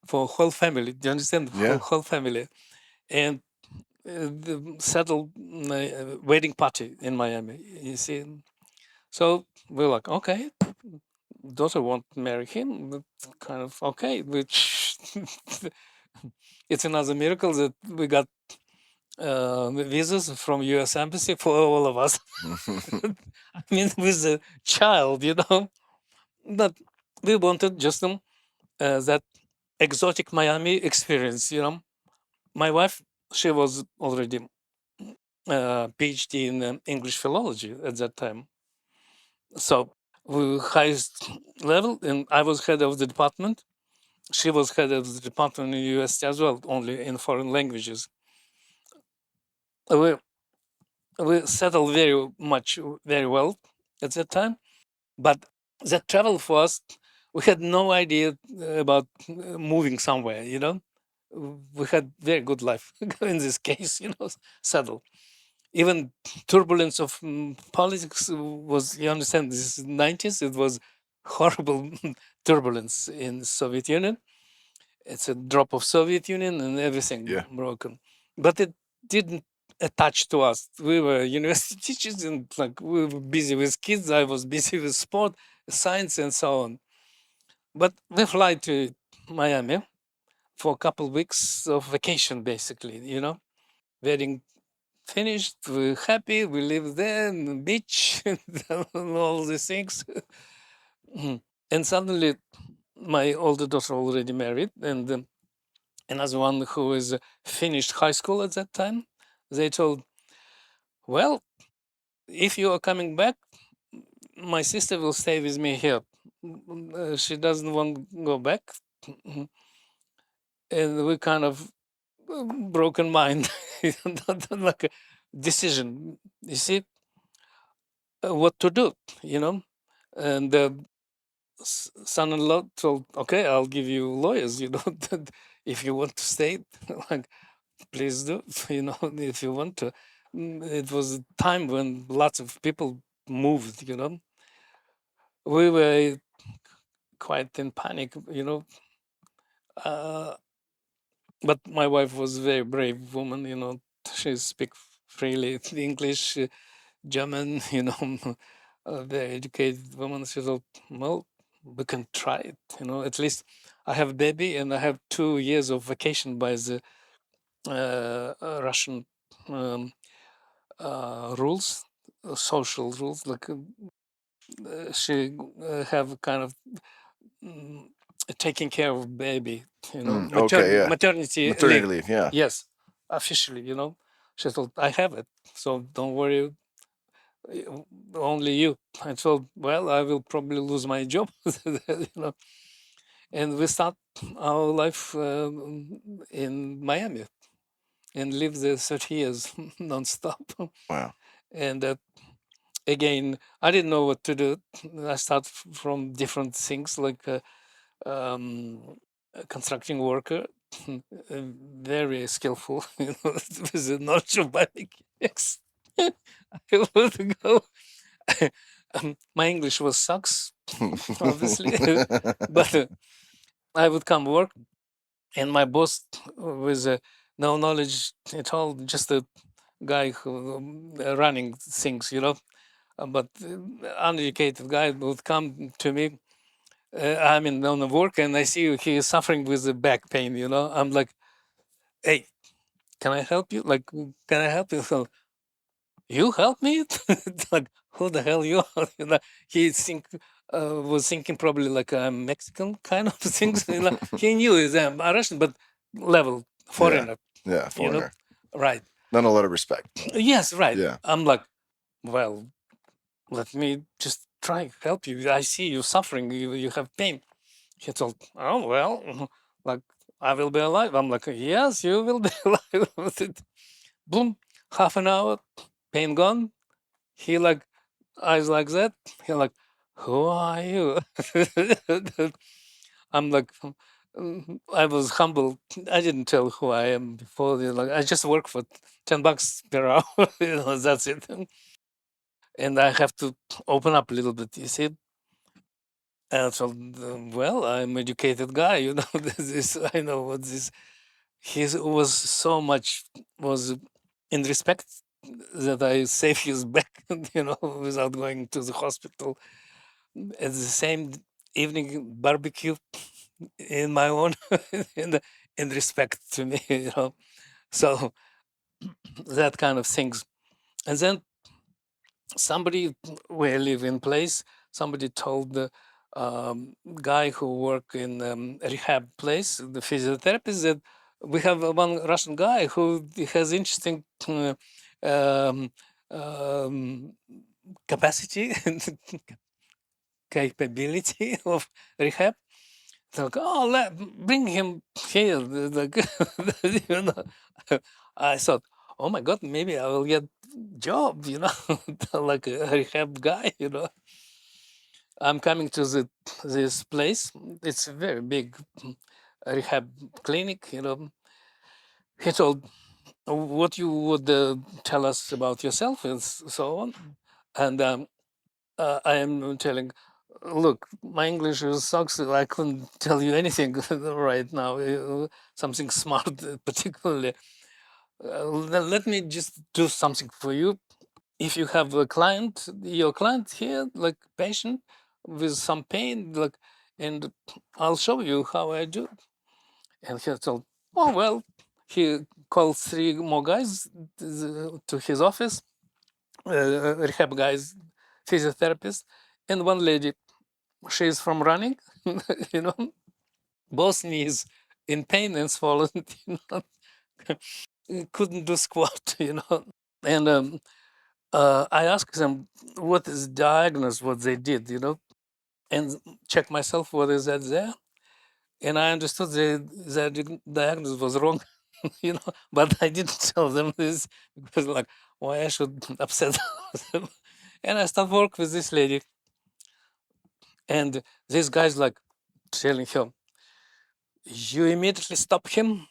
for whole family. Do you understand? Yeah. Whole family, and the settled wedding party in Miami. You see, so we're like, okay, daughter won't marry him. But kind of okay, which it's another miracle that we got visas from U.S. Embassy for all of us. I mean, with a child, but we wanted just that exotic Miami experience. My wife, she was already PhD in English philology at that time, so we highest level, and I was head of the department. She was head of the department in the US as well, only in foreign languages. We we settled very well at that time, but that travel for us, we had no idea about moving somewhere. We had very good life in this case. Settled. Even turbulence of politics was, you understand, this is 90s. It was horrible turbulence in Soviet Union, It's a drop of Soviet Union and everything Yeah. broken. But it didn't attach to us. We were university teachers and like we were busy with kids. I was busy with sport, science, and so on. But we fly to Miami for a couple weeks of vacation, basically. Wedding finished. We're happy. We live there on the beach and all these things. And suddenly, my older daughter already married, and another one who is finished high school at that time. They told, "Well, if you are coming back, my sister will stay with me here. She doesn't want to go back." And we kind of broken mind, not like a decision. You see, what to do, and the son-in-law told, "Okay, I'll give you lawyers. That if you want to stay, like, please do. If you want to." It was a time when lots of people moved. We were quite in panic. Uh, but my wife was a very brave woman. She speaks freely English, German. A very educated woman. She thought, well, we can try it. At least I have a baby and I have 2 years of vacation by the Russian um, rules, social rules. Like she have kind of mm, taking care of baby, Okay. Yeah. maternity Maternity leave. leave. Yeah. Yes, officially, She thought, I have it, so don't worry, only you. I thought, well, I will probably lose my job, and we start our life in Miami and live there 30 years nonstop. Wow. And again, I didn't know what to do. I start from different things like um, a constructing worker, very skillful, with a knowledge of biomechanics. I would go. My English was sucks, obviously, but I would come work, and my boss was no knowledge at all, just a guy who running things, but uneducated guy would come to me. I'm on the work and I see he is suffering with the back pain. I'm like, hey, can I help you? Like, can I help you? So, you help me? Like, who the hell you are? He was thinking probably like I'm Mexican kind of things. He knew he's a Russian, but level Yeah. foreigner. Yeah. You know, Foreigner. right? Not a lot of respect. Yes, right. Yeah. I'm like, well, let me just try help you. I see you suffering. You have pain. He told, oh well, like I will be alive. I'm like, yes, you will be alive. Boom, half an hour, pain gone. He like eyes like that. He like, who are you? I'm like, I was humble. I didn't tell who I am before. Like, I just work for $10 per hour. That's it. And I have to open up a little bit. You see. And so, well, I'm educated guy. This I know what this. He was so much was in respect that I save his back, without going to the hospital. At the same evening barbecue in my own in respect to me, So that kind of things. And then somebody where I live in place, somebody told the guy who work in rehab place, the physiotherapist, that we have one Russian guy who has interesting um, um, capacity and capability of rehab. So, like, oh, bring him here. You know, I thought, oh my God, maybe I will get job, like a rehab guy. I'm coming to this place. It's a very big rehab clinic. He told what you would tell us about yourself and so on, and I am telling. Look, my English is sucks. I couldn't tell you anything right now. Something smart, particularly. Let me just do something for you. If you have a client, your client here, like patient with some pain, like, and I'll show you how I do. And he told, oh well, he called 3 more guys to his office, rehab guys, physiotherapist, and one lady. She's from running, you know, both knees in pain and swollen, you know, couldn't do squat, you know. And I asked them what is diagnosed, what they did, you know, and check myself what is that there. And I understood the diagnosis was wrong, you know, but I didn't tell them this because, like, why I should upset them. And I start work with this lady, and this guy's like telling her, you immediately stop him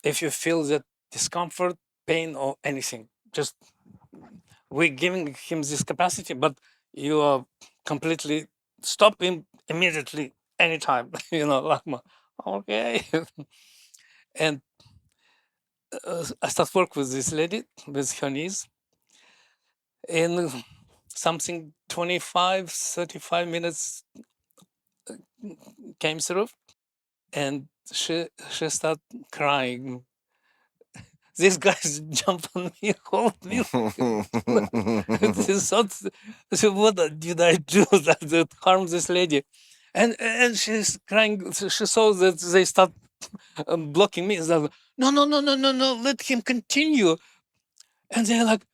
if you feel that discomfort, pain, or anything. Just we're giving him this capacity, but you are completely stop him immediately, anytime. You know, like, okay. And I start work with this lady with her knees, and something 25, 35 minutes came through, and she started crying. These guys jump on me, hold me. They thought, so what did I do that harmed this lady? And she's crying. She saw that they start blocking me. It's like, no, no, no, no, no, no. Let him continue. And they're like,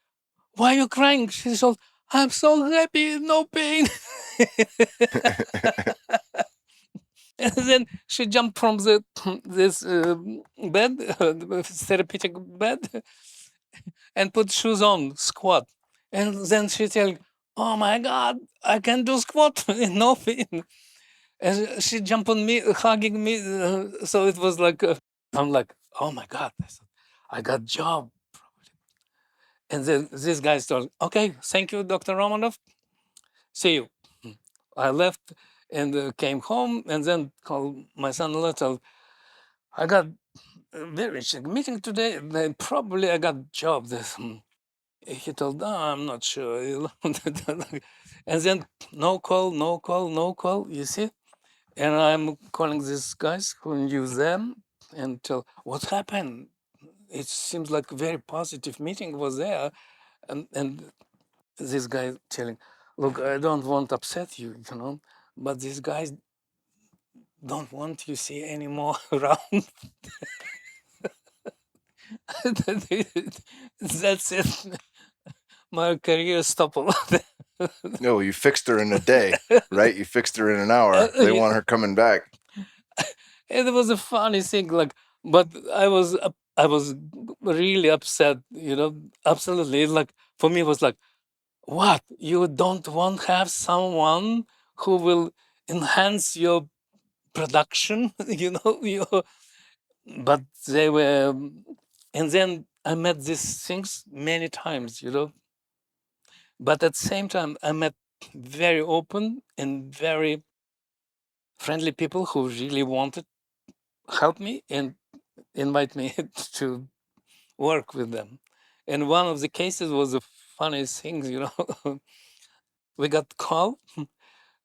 why are you crying? She said, I'm so happy, no pain. And then she jumped from this bed, therapeutic bed, and put shoes on, squat. And then she tell, oh my God, I can do squat, no pain. And she jumped on me, hugging me. So it was like, I'm like, oh my God, I said, I got job. And then this guy started, okay, thank you, Dr. Romanov. See you. I left and came home and then called my son-in-law. Told, I got a very interesting meeting today. Then probably I got job. This. He told, no, I'm not sure. And then no call, no call, no call, you see? And I'm calling these guys who knew them and tell, what happened? It seems like a very positive meeting was there. And this guy telling, look, I don't want to upset you, you know, but these guys don't want you see anymore around. That's it. My career stopped. No, you fixed her in a day, right? You fixed her in an hour. They want her coming back. It was a funny thing, like, but I was really upset, you know, absolutely. Like for me, it was like, what? You don't want to have someone who will enhance your production, you know, but they were, and then I met these things many times, you know, but at the same time, I met very open and very friendly people who really wanted help me and invite me to work with them. And one of the cases was the funniest thing, you know. We got called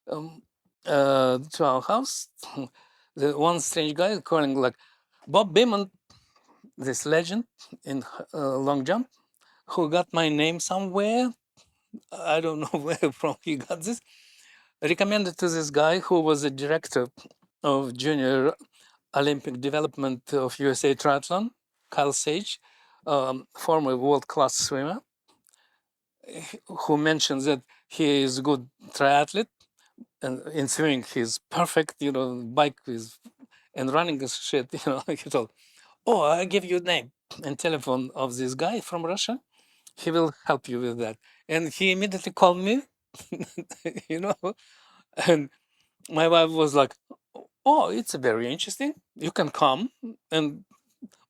um, to our house. The one strange guy calling like Bob Beamon, this legend in long jump, who got my name somewhere. I don't know where from he got this. Recommended to this guy who was a director of junior Olympic development of USA Triathlon, Kyle Sage, former world-class swimmer, who mentions that he is a good triathlete and in swimming he's perfect, you know, bike is and running is shit, you know. He told, oh, I give you name and telephone of this guy from Russia. He will help you with that. And he immediately called me, you know, and my wife was like, oh, it's very interesting. You can come and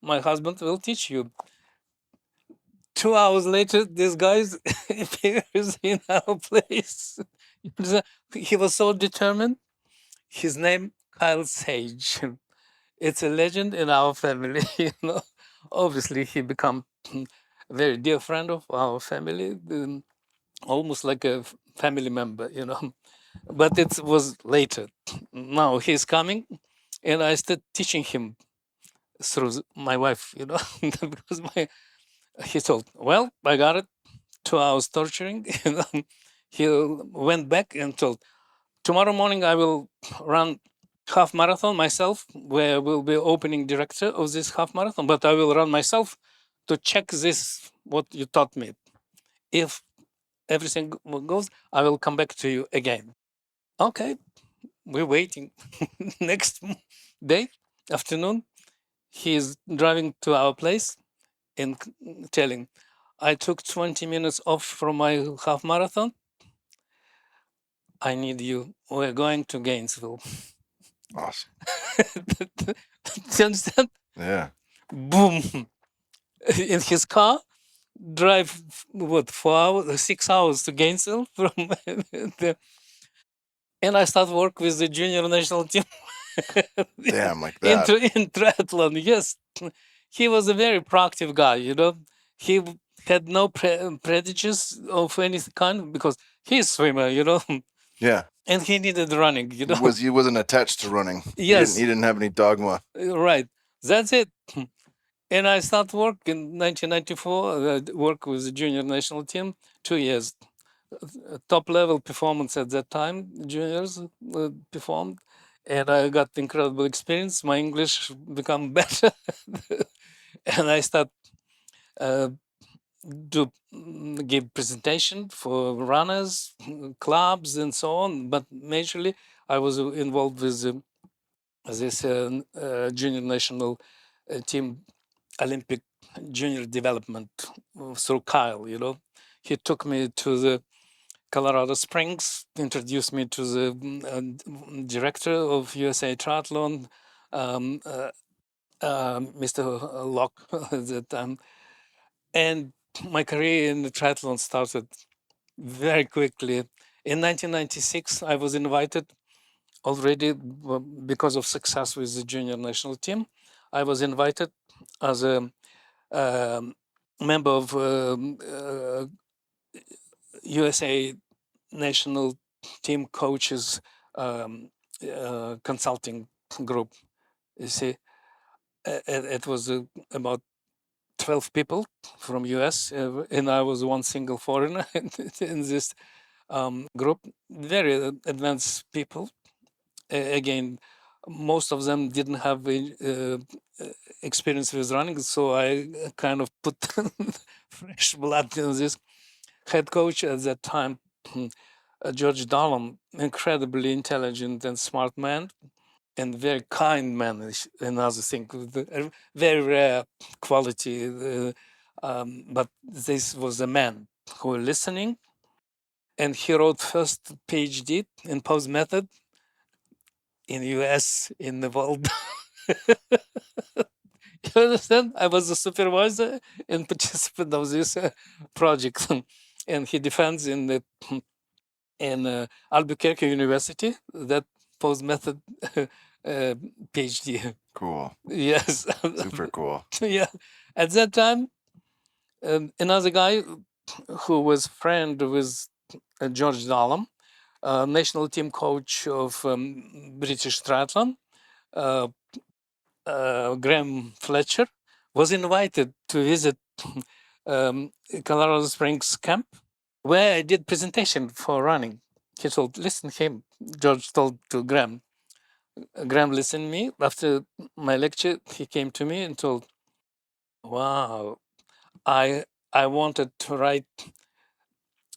my husband will teach you. 2 hours later, this guy appears in our place. He was so determined. His name, Kyle Sage. It's a legend in our family. Obviously he become a very dear friend of our family, almost like a family member. But it was later. Now he's coming, and I start teaching him through my wife. Because he told, well, I got it. 2 hours torturing. He went back and told, tomorrow morning I will run half marathon myself, where I will be opening director of this half marathon, but I will run myself to check this, what you taught me. If everything goes, I will come back to you again. Okay, we're waiting. Next day, afternoon, he is driving to our place and telling, I took 20 minutes off from my half marathon. I need you. We're going to Gainesville. Awesome. Do you understand? Yeah. Boom. In his car, drive, 4 hours, 6 hours to Gainesville from the, and I start work with the junior national team. Damn, like in, that. in triathlon. Yes, he was a very proactive guy. He had no prejudice of any kind because he's a swimmer. Yeah. And he needed running. He wasn't attached to running. Yes. He didn't have any dogma. Right. That's it. And I started work in 1994. Work with the junior national team, 2 years. Top level performance at that time. Juniors performed, and I got incredible experience. My English become better, and I start do give presentation for runners, clubs, and so on. But majorly, I was involved with this junior national team Olympic junior development through Kyle. He took me to the Colorado Springs, introduced me to the director of USA Triathlon, Mr. Locke at that time. And my career in the triathlon started very quickly. In 1996, I was invited already because of success with the junior national team. I was invited as a member of USA national team coaches consulting group. You see, it was about 12 people from US, and I was one single foreigner in this group. Very advanced people. Again, most of them didn't have experience with running, so I kind of put fresh blood in this. Head coach at that time, George Dahlem, incredibly intelligent and smart man, and very kind man. Another thing, very rare quality. But this was a man who was listening, and he wrote first PhD in pose method in US, in the world. You understand? I was a supervisor and participant of this project, and he defends in Albuquerque University that pose method PhD. Cool. Yes. Super cool. Yeah. At that time, another guy who was friend with George Dahlem, national team coach of British triathlon, Graham Fletcher, was invited to visit Colorado Springs camp, where I did presentation for running. He told, listen him. George told to Graham. Graham listened to me. After my lecture, he came to me and told, wow, I wanted to write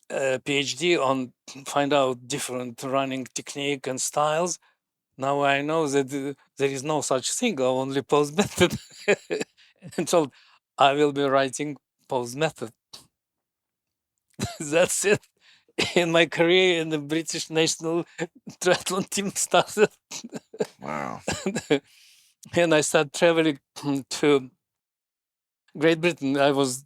a PhD on find out different running technique and styles. Now I know that there is no such thing, only pose method. And told, I will be writing pose method. That's it. In my career in the British national triathlon team started. Wow. And I started traveling to Great Britain. I was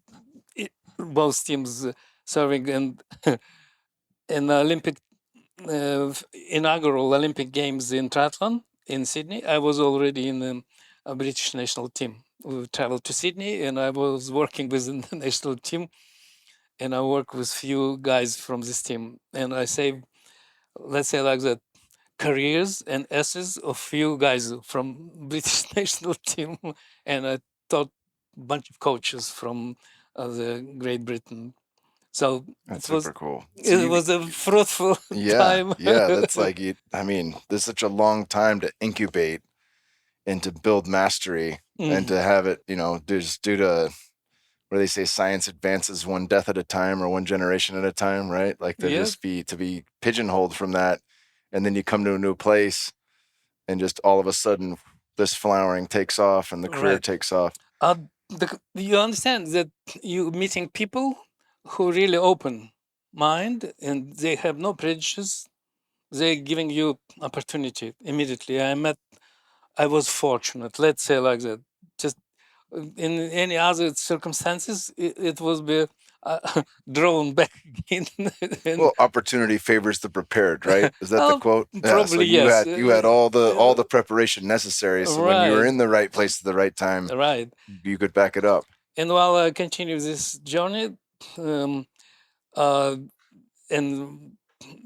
both teams serving in Olympic inaugural Olympic Games in triathlon in Sydney, I was already in a British national team. We traveled to Sydney, and I was working with the national team, and I worked with few guys from this team, and I saved, let's say like that, careers and asses of few guys from British national team, and I taught a bunch of coaches from the Great Britain. So That's super cool. So it was a fruitful yeah, time. yeah, that's like I mean, there's such a long time to incubate and to build mastery and to have it, just due to where they say science advances one death at a time or one generation at a time, right? Like Yeah, to be pigeonholed from that, and then you come to a new place, and just all of a sudden this flowering takes off and the career right. takes off. You understand that you meeting people who really open mind and they have no prejudice. They're giving you opportunity immediately. I was fortunate, let's say like that. Just in any other circumstances, it was be drawn back again. And Well, opportunity favors the prepared, right? Is that the oh, quote? Yeah. So probably yes. you had all the preparation necessary. So when you were Right, in the right place at the right time, right. you could back it up. And while I continue this journey, um, uh, and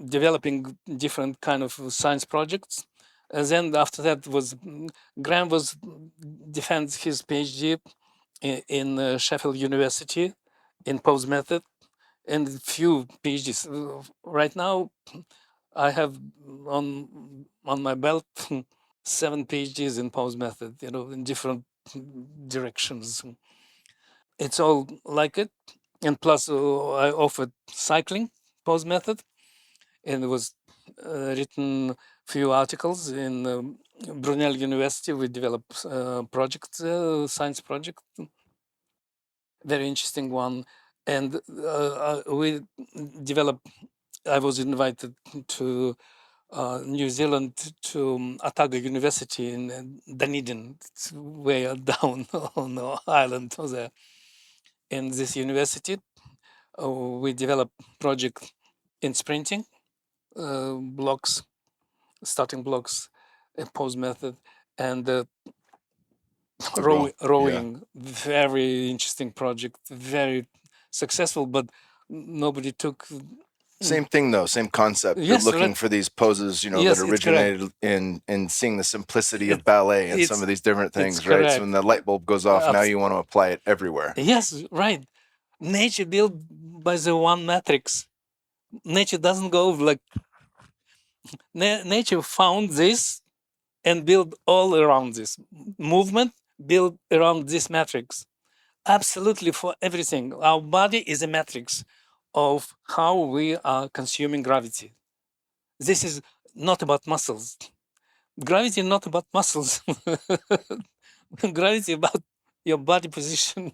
developing different kind of science projects. And then after that was Graham was defend his PhD in Sheffield University in Poe's method and few PhDs. Right now, I have on my belt 7 PhDs in Poe's method. In different directions. It's all like it, and plus I offered cycling Poe's method, and it was written few articles in Brunel University. We developed a project, science project, very interesting one, and we developed. I was invited to New Zealand to Otago University in Dunedin, it's way down on the island there. In this university, we developed project in sprinting blocks, starting blocks, pose method, and To row. Yeah. rowing. Very interesting project, very successful, but nobody took. Same thing though, same concept. You're Yes, looking right. for these poses, that Yes, it's correct. originated in seeing the simplicity of ballet and some It's of these different it's things, right? So correct. when the light bulb goes off, now you want to apply it everywhere. Yes, right. Nature built by the one matrix. Nature doesn't go like nature found this and build all around this movement, build around this matrix. Absolutely for everything. Our body is a matrix of how we are consuming gravity. This is not about muscles. Gravity is not about muscles. Gravity about your body position.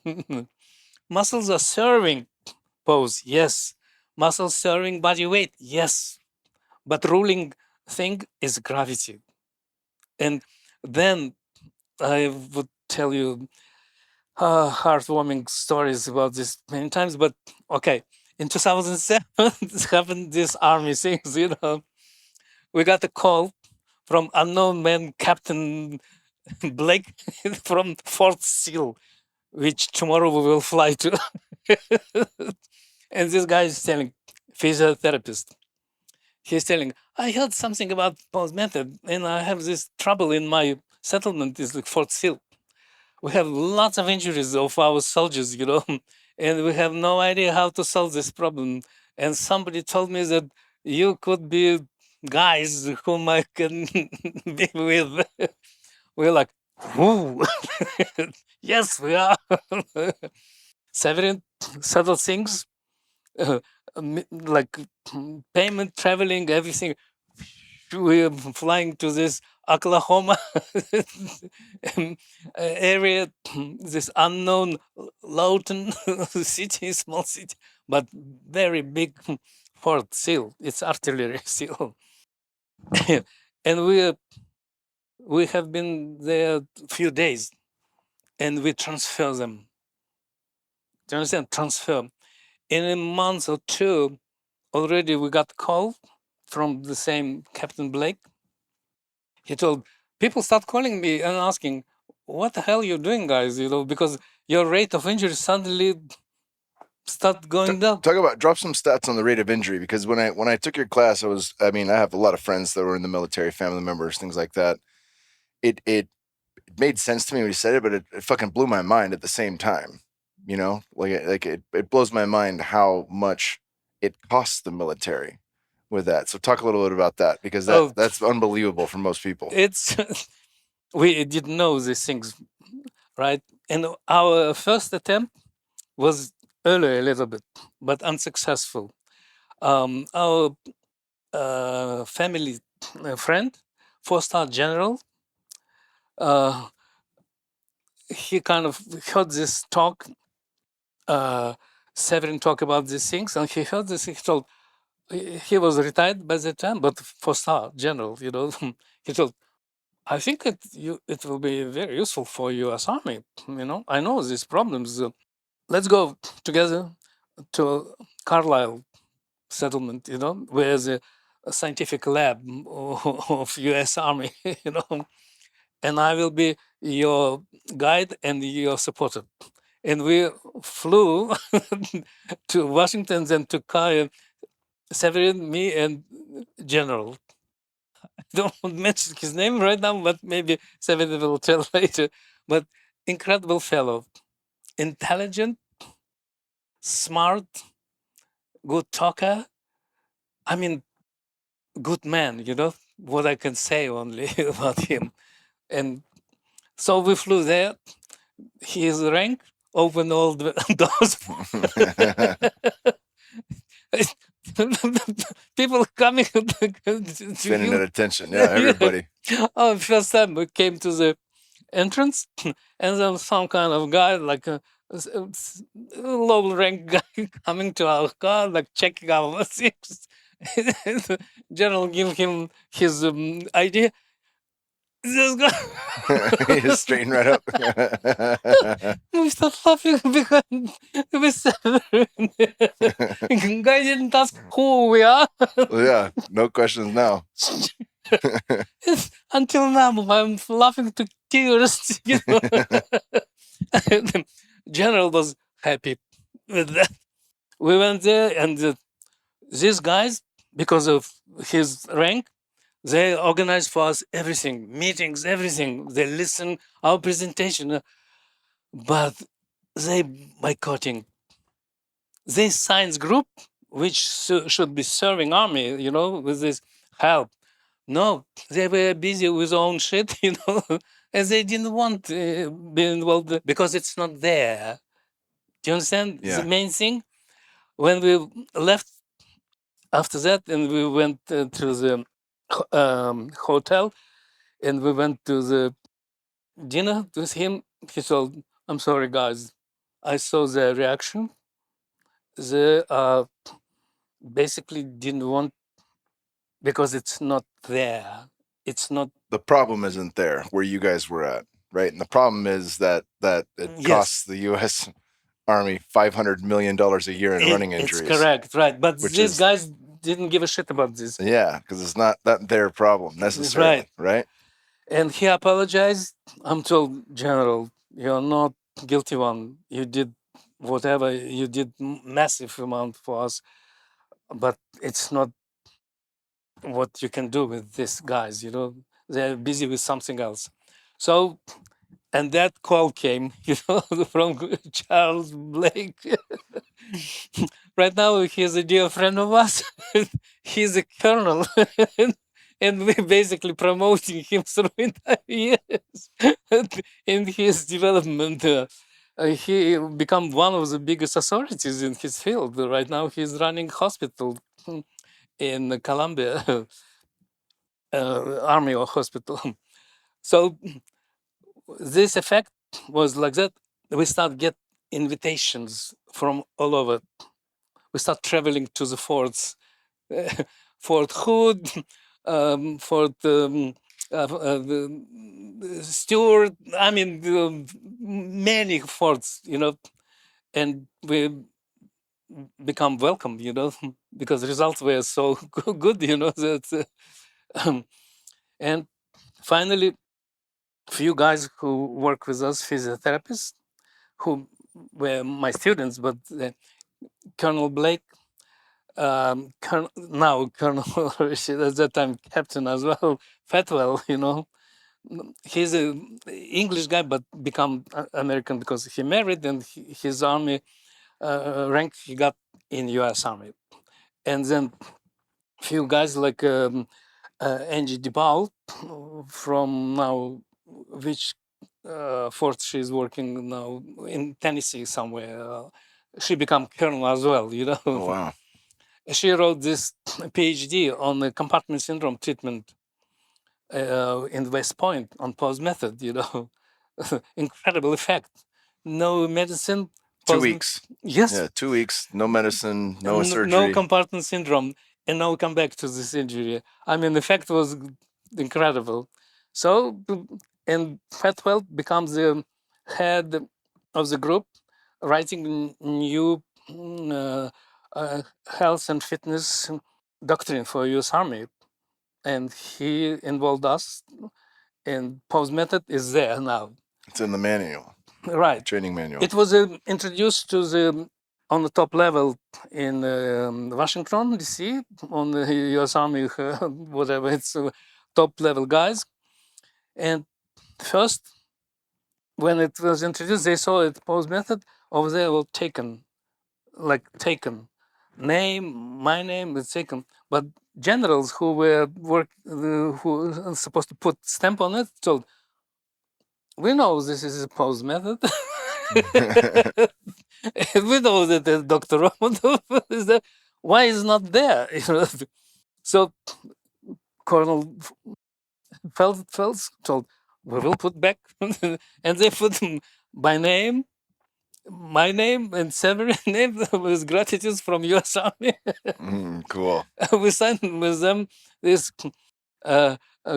Muscles are serving pose, yes. Muscles serving body weight, yes. But ruling thing is gravity. And then I would tell you heartwarming stories about this many times, but okay. In 2007, this happened, this army things. We got a call from unknown man, Captain Blake from Fort Sill, which tomorrow we will fly to. And this guy is telling, physiotherapist, he's telling, I heard something about Paul's method, and I have this trouble in my settlement, is like Fort Sill. We have lots of injuries of our soldiers, and we have no idea how to solve this problem. And somebody told me that you could be guys whom I can be with. We're like, whoo, yes, we are. Severin, subtle things, uh, like payment, traveling, everything. We're flying to this Oklahoma area, this unknown Lawton city, small city, but very big fort seal. It's artillery seal. And we have been there a few days, and we transfer them. Do you understand? Transfer. In a month or two, already we got call from the same Captain Blake. He told people start calling me and asking, "What the hell you doing, guys?" Because your rate of injury suddenly start going down. Talk about drop some stats on the rate of injury, because when I took your class, I have a lot of friends that were in the military, family members, things like that. It made sense to me when you said it, but it fucking blew my mind at the same time. It blows my mind how much it costs the military with that. So talk a little bit about that, because that's unbelievable for most people. It's we didn't know these things, right? And our first attempt was early a little bit, but unsuccessful. Our family friend, four-star general, he kind of heard this talk, Severin talk about these things, and he heard this. He told, he was retired by the time, but four-star general, he told, I think it will be very useful for U.S. Army. I know these problems. Let's go together to Carlisle settlement, where the scientific lab of U.S. Army, and I will be your guide and your supporter. And we flew to Washington, then to Severin, me, and General. I don't want to mention his name right now, but maybe Severin will tell later. But incredible fellow, intelligent, smart, good talker. I mean, good man, what I can say only about him. And so we flew there. His rank opened all the doors. People coming to Paying that attention. Yeah, everybody. First time we came to the entrance, and then some kind of guy, like a low rank guy, coming to our car, like checking our things. General give him his ID. This guy He just straightened right up. we start laughing because we said guy didn't ask who we are. Well, yeah, no questions now. Until now, I'm laughing to tears. General was happy with that. We went there, and these guys, because of his rank, they organize for us everything, meetings, everything. They listen our presentation, but they boycotting. This science group, which should be serving army, with this help. No, they were busy with their own shit, and they didn't want to be involved because it's not there. Do you understand Yeah. the main thing? When we left after that, and we went to the hotel, and we went to the dinner with him, he told, I'm sorry, guys. I saw their reaction. They basically didn't want, because it's not there. It's not. The problem isn't there where you guys were at, right? And the problem is that it costs the U.S. Army $500 million a year in running injuries. It's correct, right? But these guys didn't give a shit about this. Yeah, because it's not their problem necessarily, right? And he apologized. I'm told, General, you're not guilty one. You did whatever you did, massive amount for us, but it's not what you can do with these guys. They're busy with something else. So, and that call came, from Charles Blake. Right now, he's a dear friend of us. He's a colonel. And we're basically promoting him through entire years in his development. He become one of the biggest authorities in his field. Right now, he's running hospital in Columbia, Army hospital. So this effect was like that. We start get invitations from all over. We start traveling to the forts, Fort Hood, Fort Stewart. I mean, many forts, and we become welcome, because results were so good, that, and finally, few guys who work with us, physiotherapists, who were my students, but Colonel Blake, now Colonel Rashid, at that time captain as well, Fatwell, he's an English guy, but become American because he married, and his army rank he got in U.S. Army. And then few guys like Angie DePaul from now, which fort she's working now in Tennessee somewhere. She become colonel as well, Oh, wow. She wrote this PhD on the compartment syndrome treatment in West Point on pause method, incredible effect. No medicine. 2 weeks. Yes. Yeah, 2 weeks, no medicine, no No surgery. compartment syndrome, and no come back to this injury. I mean, the effect was incredible. So, and Fatwell becomes the head of the group, writing new health and fitness doctrine for U.S. Army, and he involved us. And pause method is there now. It's in the manual, Right. training manual. It was introduced to the on the top level in Washington D.C. on the U.S. Army, whatever it's top level guys. And first, when it was introduced, they saw it pose method over there was taken, name, my name is taken. But generals who were who were supposed to put stamp on it told, we know this is a pose method. We know that Dr. Romanov is there. Why is not there? So Colonel Phelps told, we will put back, and they put by name, my name, and several names with gratitude from U.S. Army. Cool. We signed with them this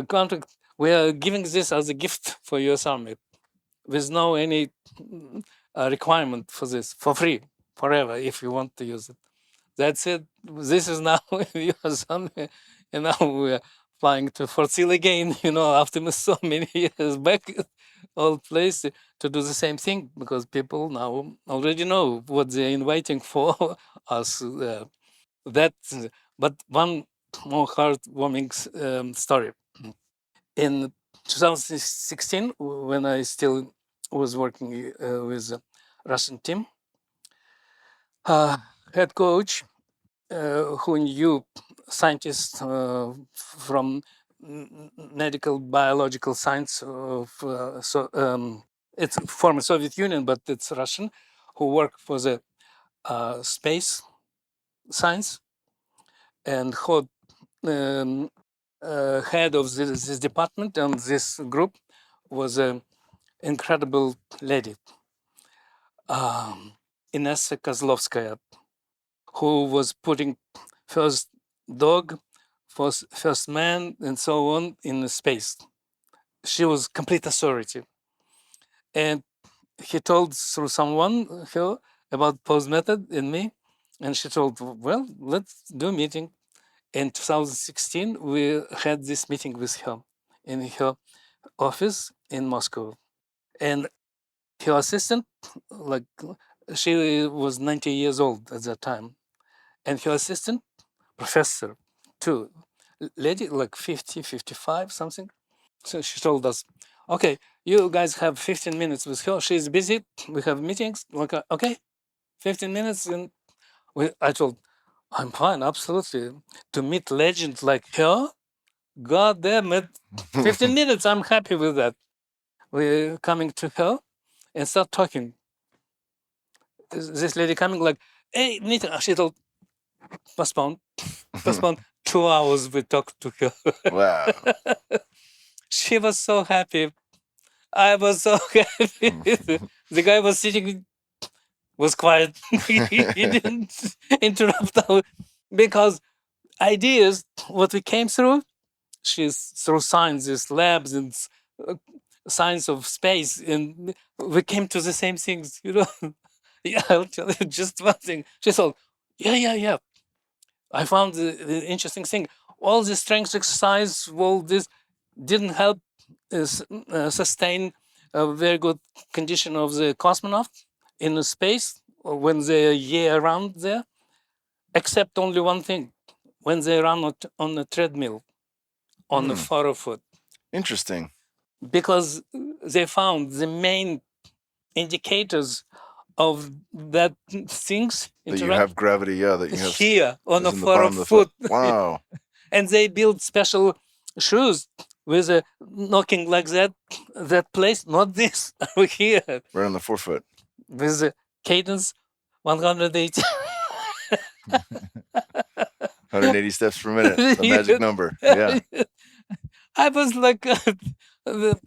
contract. We are giving this as a gift for U.S. Army, with no any requirement for this, for free, forever, if you want to use it. That's it. This is now U.S. Army, and now we're flying to Fort Sill again, after so many years back, old place, to do the same thing, because people now already know what they're inviting for us. That, but one more heartwarming story. In 2016, when I still was working with Russian team, head coach who knew scientists from medical biological science of it's former Soviet Union, but it's Russian, who work for the space science, and who head of this department and this group was an incredible lady, Inessa Kozlovskaya, who was putting first dog, first man, and so on in space. She was complete authority. And he told through someone her about pose method and me. And she told, well, let's do a meeting. In 2016, we had this meeting with her in her office in Moscow. And her assistant, like, she was 90 years old at that time. And her assistant, professor, too, lady like 50, 55, something. So she told us, okay, you guys have 15 minutes with her. She's busy. We have meetings. Like, okay, 15 minutes. And I told, I'm fine, absolutely. To meet legends like her, God damn it, 15 minutes, I'm happy with that. We're coming to her and start talking. This lady coming like, hey, meeting. She told, postpone. 2 hours we talked to her. Wow. She was so happy. I was so happy. The guy was sitting, was quiet. He didn't interrupt our, because ideas, what we came through, she's through sciences, labs, and science of space, and we came to the same things, Yeah, I'll tell you just one thing. She told, yeah. I found the interesting thing. All the strength exercise, all this didn't help sustain a very good condition of the cosmonaut in the space when they're year round there, except only one thing, when they run on a treadmill on the foot, Interesting. because they found the main indicators of that things That you interact have gravity, yeah, that you have here on is the in the bottom of the foot. foot. Wow. And they build special shoes with a knocking like that place, not this over here, Right on the forefoot. with a cadence 180. 180 steps per minute, the magic number. Yeah. I was like,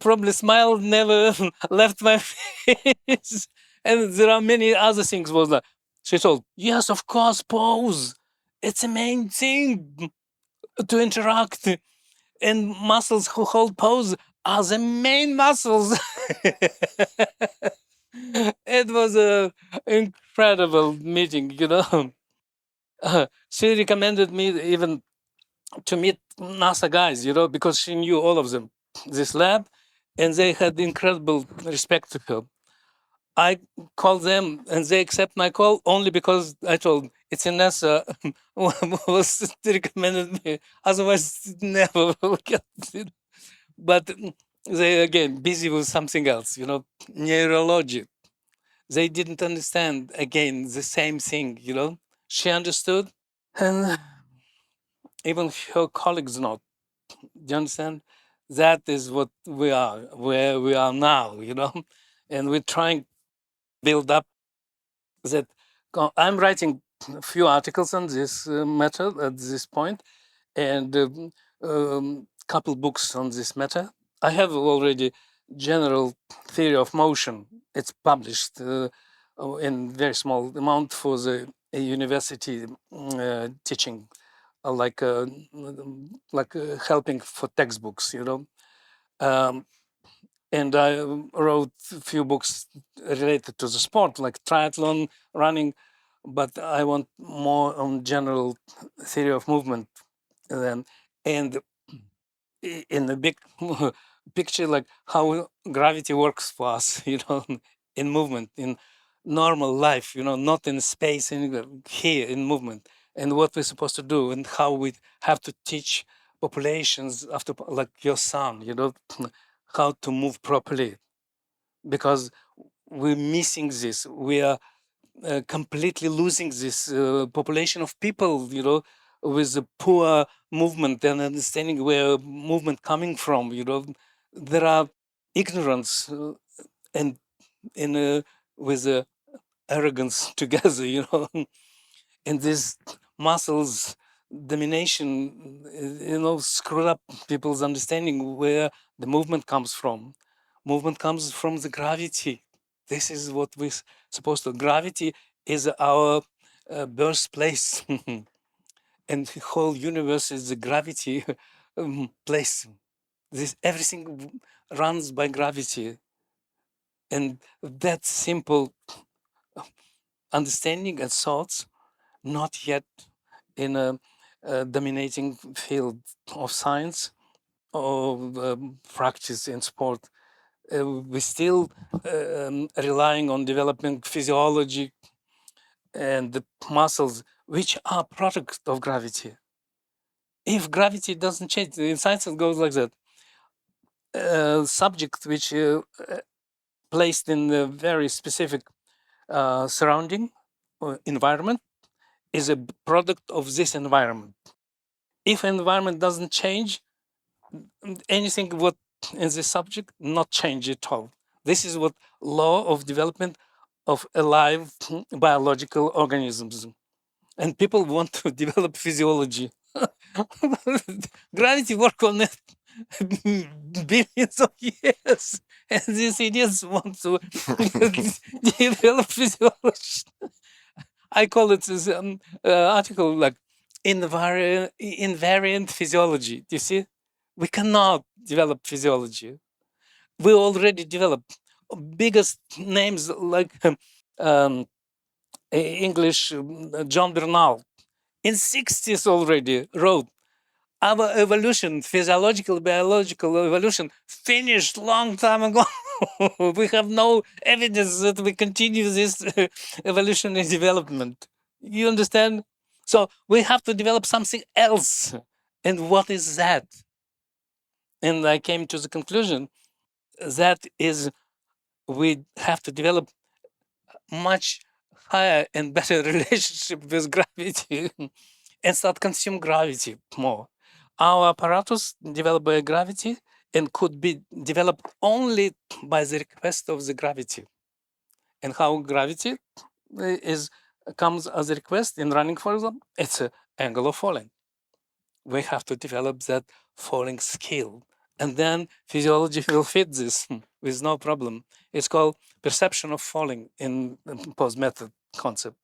probably smile never left my face. And there are many other things. Was like, she told, yes, of course, pose. It's the main thing to interact. And muscles who hold pose are the main muscles. It was a incredible meeting, you know. She recommended me even to meet NASA guys, you know, because she knew all of them, this lab, and they had incredible respect to her. I called them and they accept my call only because I told it's in NASA was recommended me. Otherwise, never will get it. But they again busy with something else, you know, neurology. They didn't understand again the same thing, you know. She understood, and even her colleagues not. Do you understand? That is what we are, where we are now, you know, and we're trying to build up that. I'm writing a few articles on this matter at this point, and couple books on this matter. I have already general theory of motion. It's published in very small amount for the university teaching, like helping for textbooks, you know. Um, and I wrote a few books related to the sport, like triathlon, running, but I want more on general theory of movement. And in the big picture, like how gravity works for us, you know, in movement, in normal life, you know, not in space, in here in movement, and what we're supposed to do, and how we have to teach populations after, like your son, you know, how to move properly, because we're missing this. We are completely losing this population of people, you know, with a poor movement and understanding where movement coming from. You know, there are ignorance and in with arrogance together. You know, and these muscles domination, you know, screw up people's understanding where the movement comes from. Movement comes from the gravity. This is what we're supposed to. Gravity is our birthplace, and the whole universe is the gravity place. This everything runs by gravity, and that simple understanding and thoughts not yet in a dominating field of science or practice in sport. We're still relying on developing physiology and the muscles, which are products of gravity. If gravity doesn't change, in science it goes like that. Subject which placed in a very specific surrounding or environment is a product of this environment. If environment doesn't change, anything what in this subject not change at all. This is what law of development of alive biological organisms. And people want to develop physiology. Gravity work on it billions of years, and these idiots want to develop physiology. I call it this article like invariant physiology. Do you see? We cannot develop physiology. We already developed biggest names like English John Bernal in 60s already wrote our evolution, physiological, biological evolution, finished long time ago. We have no evidence that we continue this evolutionary development. You understand? So we have to develop something else. And what is that? And I came to the conclusion that is we have to develop much higher and better relationship with gravity and start consume gravity more. Our apparatus developed by gravity and could be developed only by the request of the gravity. And how gravity is comes as a request in running, for example, it's an angle of falling. We have to develop that falling skill. And then physiology will fit this with no problem. It's called perception of falling in post method concept.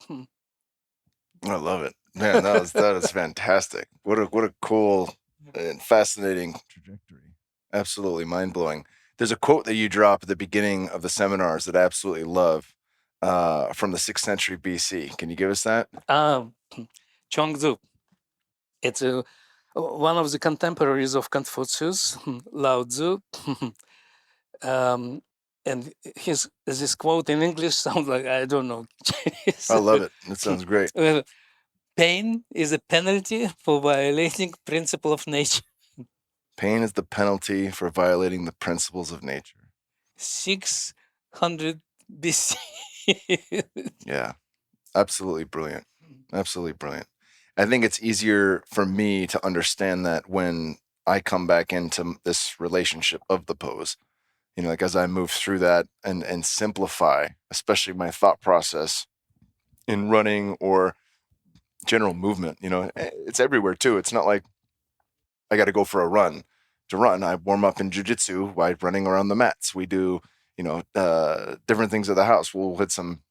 I love it, man. That is fantastic. What a cool and fascinating trajectory. Absolutely mind blowing. There's a quote that you drop at the beginning of the seminars that I absolutely love, from the 6th century BC. Can you give us that? Chuang-Tzu. It's one of the contemporaries of Confucius, Lao Tzu. And this quote in English sounds like, I don't know, Chinese. I love it. It sounds great. Pain is a penalty for violating principle of nature. Pain is the penalty for violating the principles of nature. 600 BC. Yeah, absolutely brilliant. Absolutely brilliant. I think it's easier for me to understand that when I come back into this relationship of the pose, like as I move through that and simplify, especially my thought process in running or general movement. It's everywhere too. It's not like I got to go for a run to run. I warm up in jujitsu by running around the mats. We do, different things at the house. We'll hit some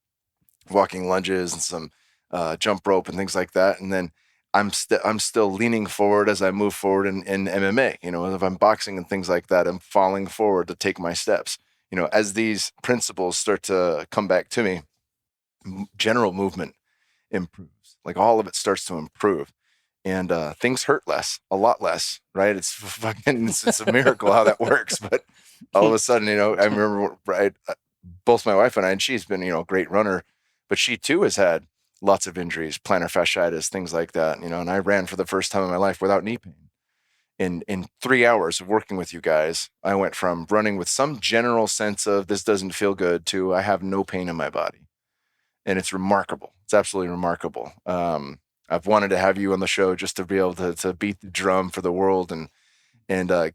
walking lunges and some jump rope and things like that. And then I'm still leaning forward as I move forward in MMA. If I'm boxing and things like that, I'm falling forward to take my steps. As these principles start to come back to me, general movement improves. Like all of it starts to improve, and things hurt less, a lot less, right? It's fucking, it's a miracle how that works. But all of a sudden, I remember, right, both my wife and I, and she's been, a great runner, but she too has had lots of injuries, plantar fasciitis, things like that, and I ran for the first time in my life without knee pain. In 3 hours of working with you guys, I went from running with some general sense of this doesn't feel good to I have no pain in my body. And it's remarkable. It's absolutely remarkable. I've wanted to have you on the show just to be able to beat the drum for the world and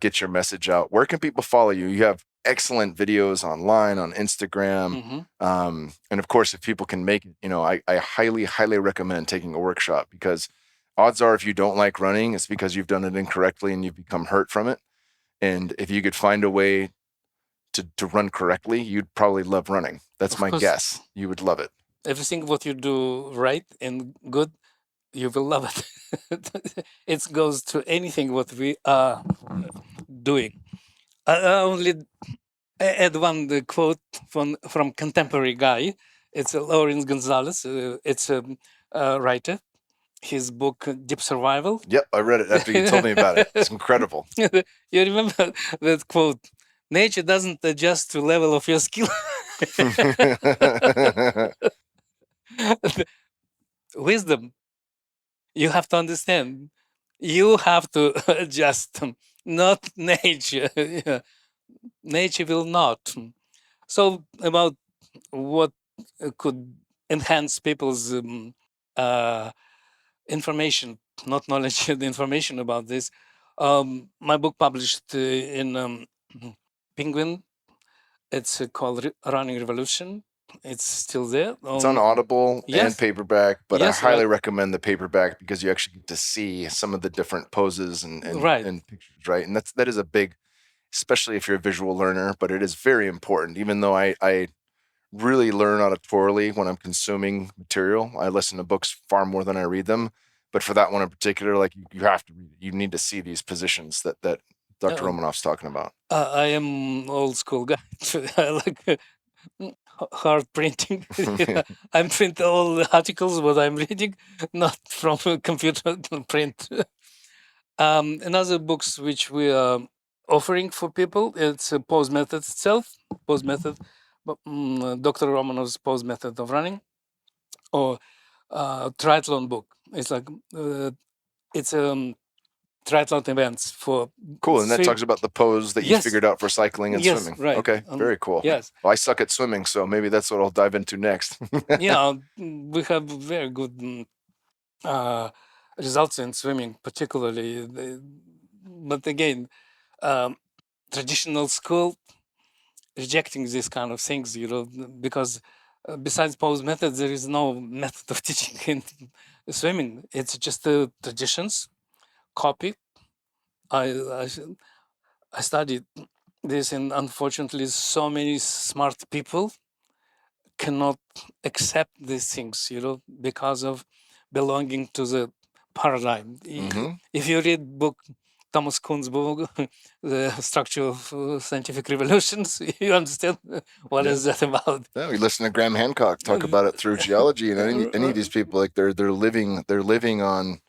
get your message out. Where can people follow you? You have excellent videos online on Instagram. And of course, if people can make it, I highly, highly recommend taking a workshop, because odds are if you don't like running, it's because you've done it incorrectly and you've become hurt from it. And if you could find a way to run correctly, you'd probably love running. That's my guess. You would love it. Everything what you do right and good, you will love it. It goes to anything what we are doing. I only add one quote from contemporary guy. It's Lawrence Gonzalez. It's a writer. His book Deep Survival. Yep, I read it after you told me about it. It's incredible. You remember that quote? Nature doesn't adjust to level of your skill. Wisdom. You have to understand. You have to adjust, not nature. Nature will not. So about what could enhance people's information, not knowledge, the information about this. My book published in Penguin. It's called Running Revolution. It's still there. It's on Audible and paperback, but Yes, I highly recommend the paperback because you actually get to see some of the different poses and pictures, right? And that is a big, especially if you're a visual learner, but it is very important. Even though I really learn auditorily when I'm consuming material, I listen to books far more than I read them. But for that one in particular, like you have to read it. You need to see these positions that Dr. Romanov's talking about. I am old school guy. I like hard printing. I print all the articles what I'm reading, not from a computer print. Another books which we are offering for people, it's a pose method itself, pose method, Dr. Romanov's pose method of running, or triathlon book. It's like it's triathlon events for Cool. And that swim. talks about the pose that you Yes. figured out for cycling and Yes, swimming. right. Okay. Very cool. Yes. Well, I suck at swimming, so maybe that's what I'll dive into next. Yeah, we have very good results in swimming, particularly. But again, traditional school rejecting these kind of things, because besides pose methods, there is no method of teaching in swimming. It's just the traditions, copy. I studied this, and unfortunately, so many smart people cannot accept these things, because of belonging to the paradigm. If you read book Thomas Kuhn's book, The Structure of Scientific Revolutions, you understand what is that about. Yeah, we listen to Graham Hancock talk about it through geology, and any of these people, like they're living on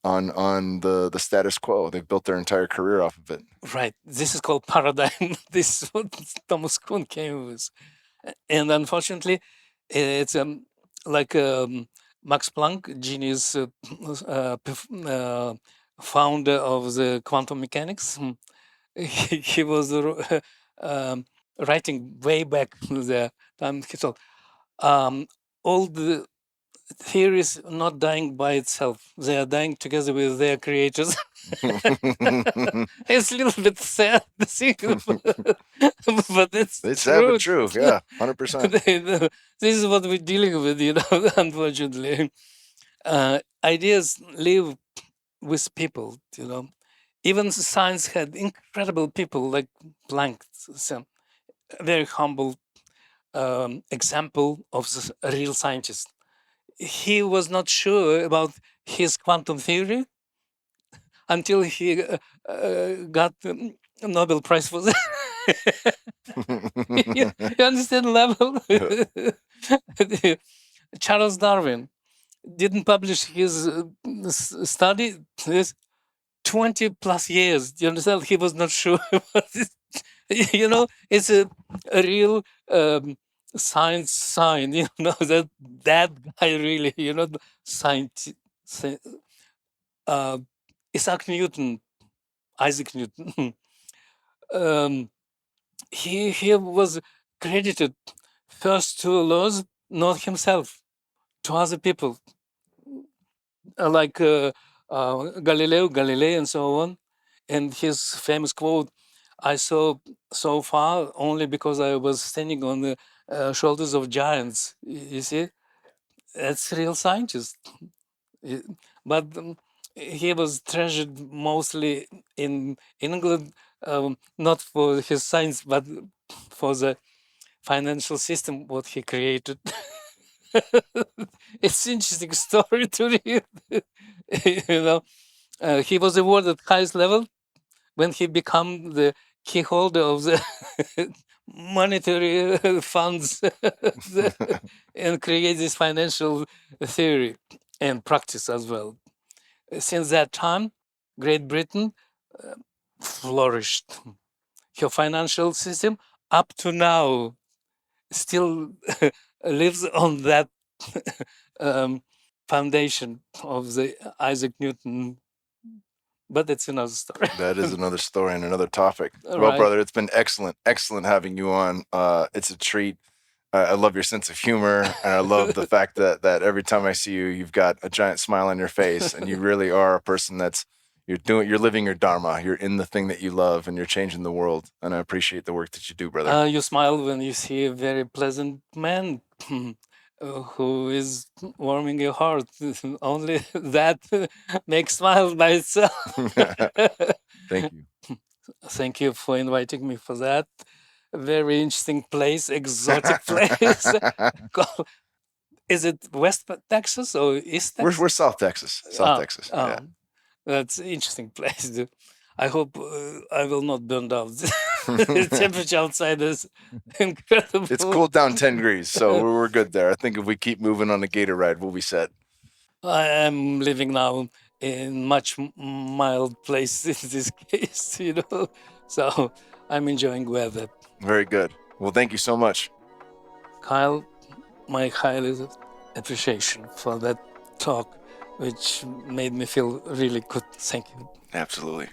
the status quo. They've built their entire career off of it. Right. This is called paradigm. This is what Thomas Kuhn came with. And unfortunately, it's like Max Planck, genius founder of the quantum mechanics. He was writing way back the time. He thought all the theories are not dying by itself; they are dying together with their creators. It's a little bit sad to think, but it's sad but true. Yeah, 100%. This is what we're dealing with, unfortunately. Ideas live with people, Even science had incredible people like Planck, some very humble example of a real scientist. He was not sure about his quantum theory until he got the Nobel Prize for that. you understand level? Charles Darwin didn't publish his study this 20 plus years. Do you understand? He was not sure about this. It's a real science sign, that guy really, science. Isaac Newton, Isaac Newton, he was credited first to laws, not himself, to other people, like Galileo, Galilei, and so on. And his famous quote, "I saw so far only because I was standing on the shoulders of giants." You see, that's real scientist. But he was treasured mostly in England, not for his science, but for the financial system what he created. It's interesting story to read. He was awarded highest level when he became the key holder of the monetary funds and create this financial theory and practice as well. Since that time, Great Britain flourished. Her financial system, up to now, still lives on that foundation of the Isaac Newton. But it's another story. That is another story and another topic. Well, Right. brother, it's been excellent having you on. It's a treat. I love your sense of humor, and I love the fact that every time I see you, you've got a giant smile on your face, and you really are a person you're living your dharma. You're in the thing that you love, and you're changing the world. And I appreciate the work that you do, brother. You smile when you see a very pleasant man who is warming your heart. Only that makes smile by itself. Thank you. Thank you for inviting me for that. Very interesting place, exotic place. Is it West Texas or East Texas? We're South Texas. South Texas. Yeah. That's an interesting place. I hope I will not burn out. The temperature outside is incredible. It's cooled down 10 degrees, so we're good there. I think if we keep moving on the gator ride, we'll be set. I am living now in much mild place in this case, so I'm enjoying weather. Very good. Well, thank you so much. Kyle, my highest appreciation for that talk, which made me feel really good. Thank you. Absolutely.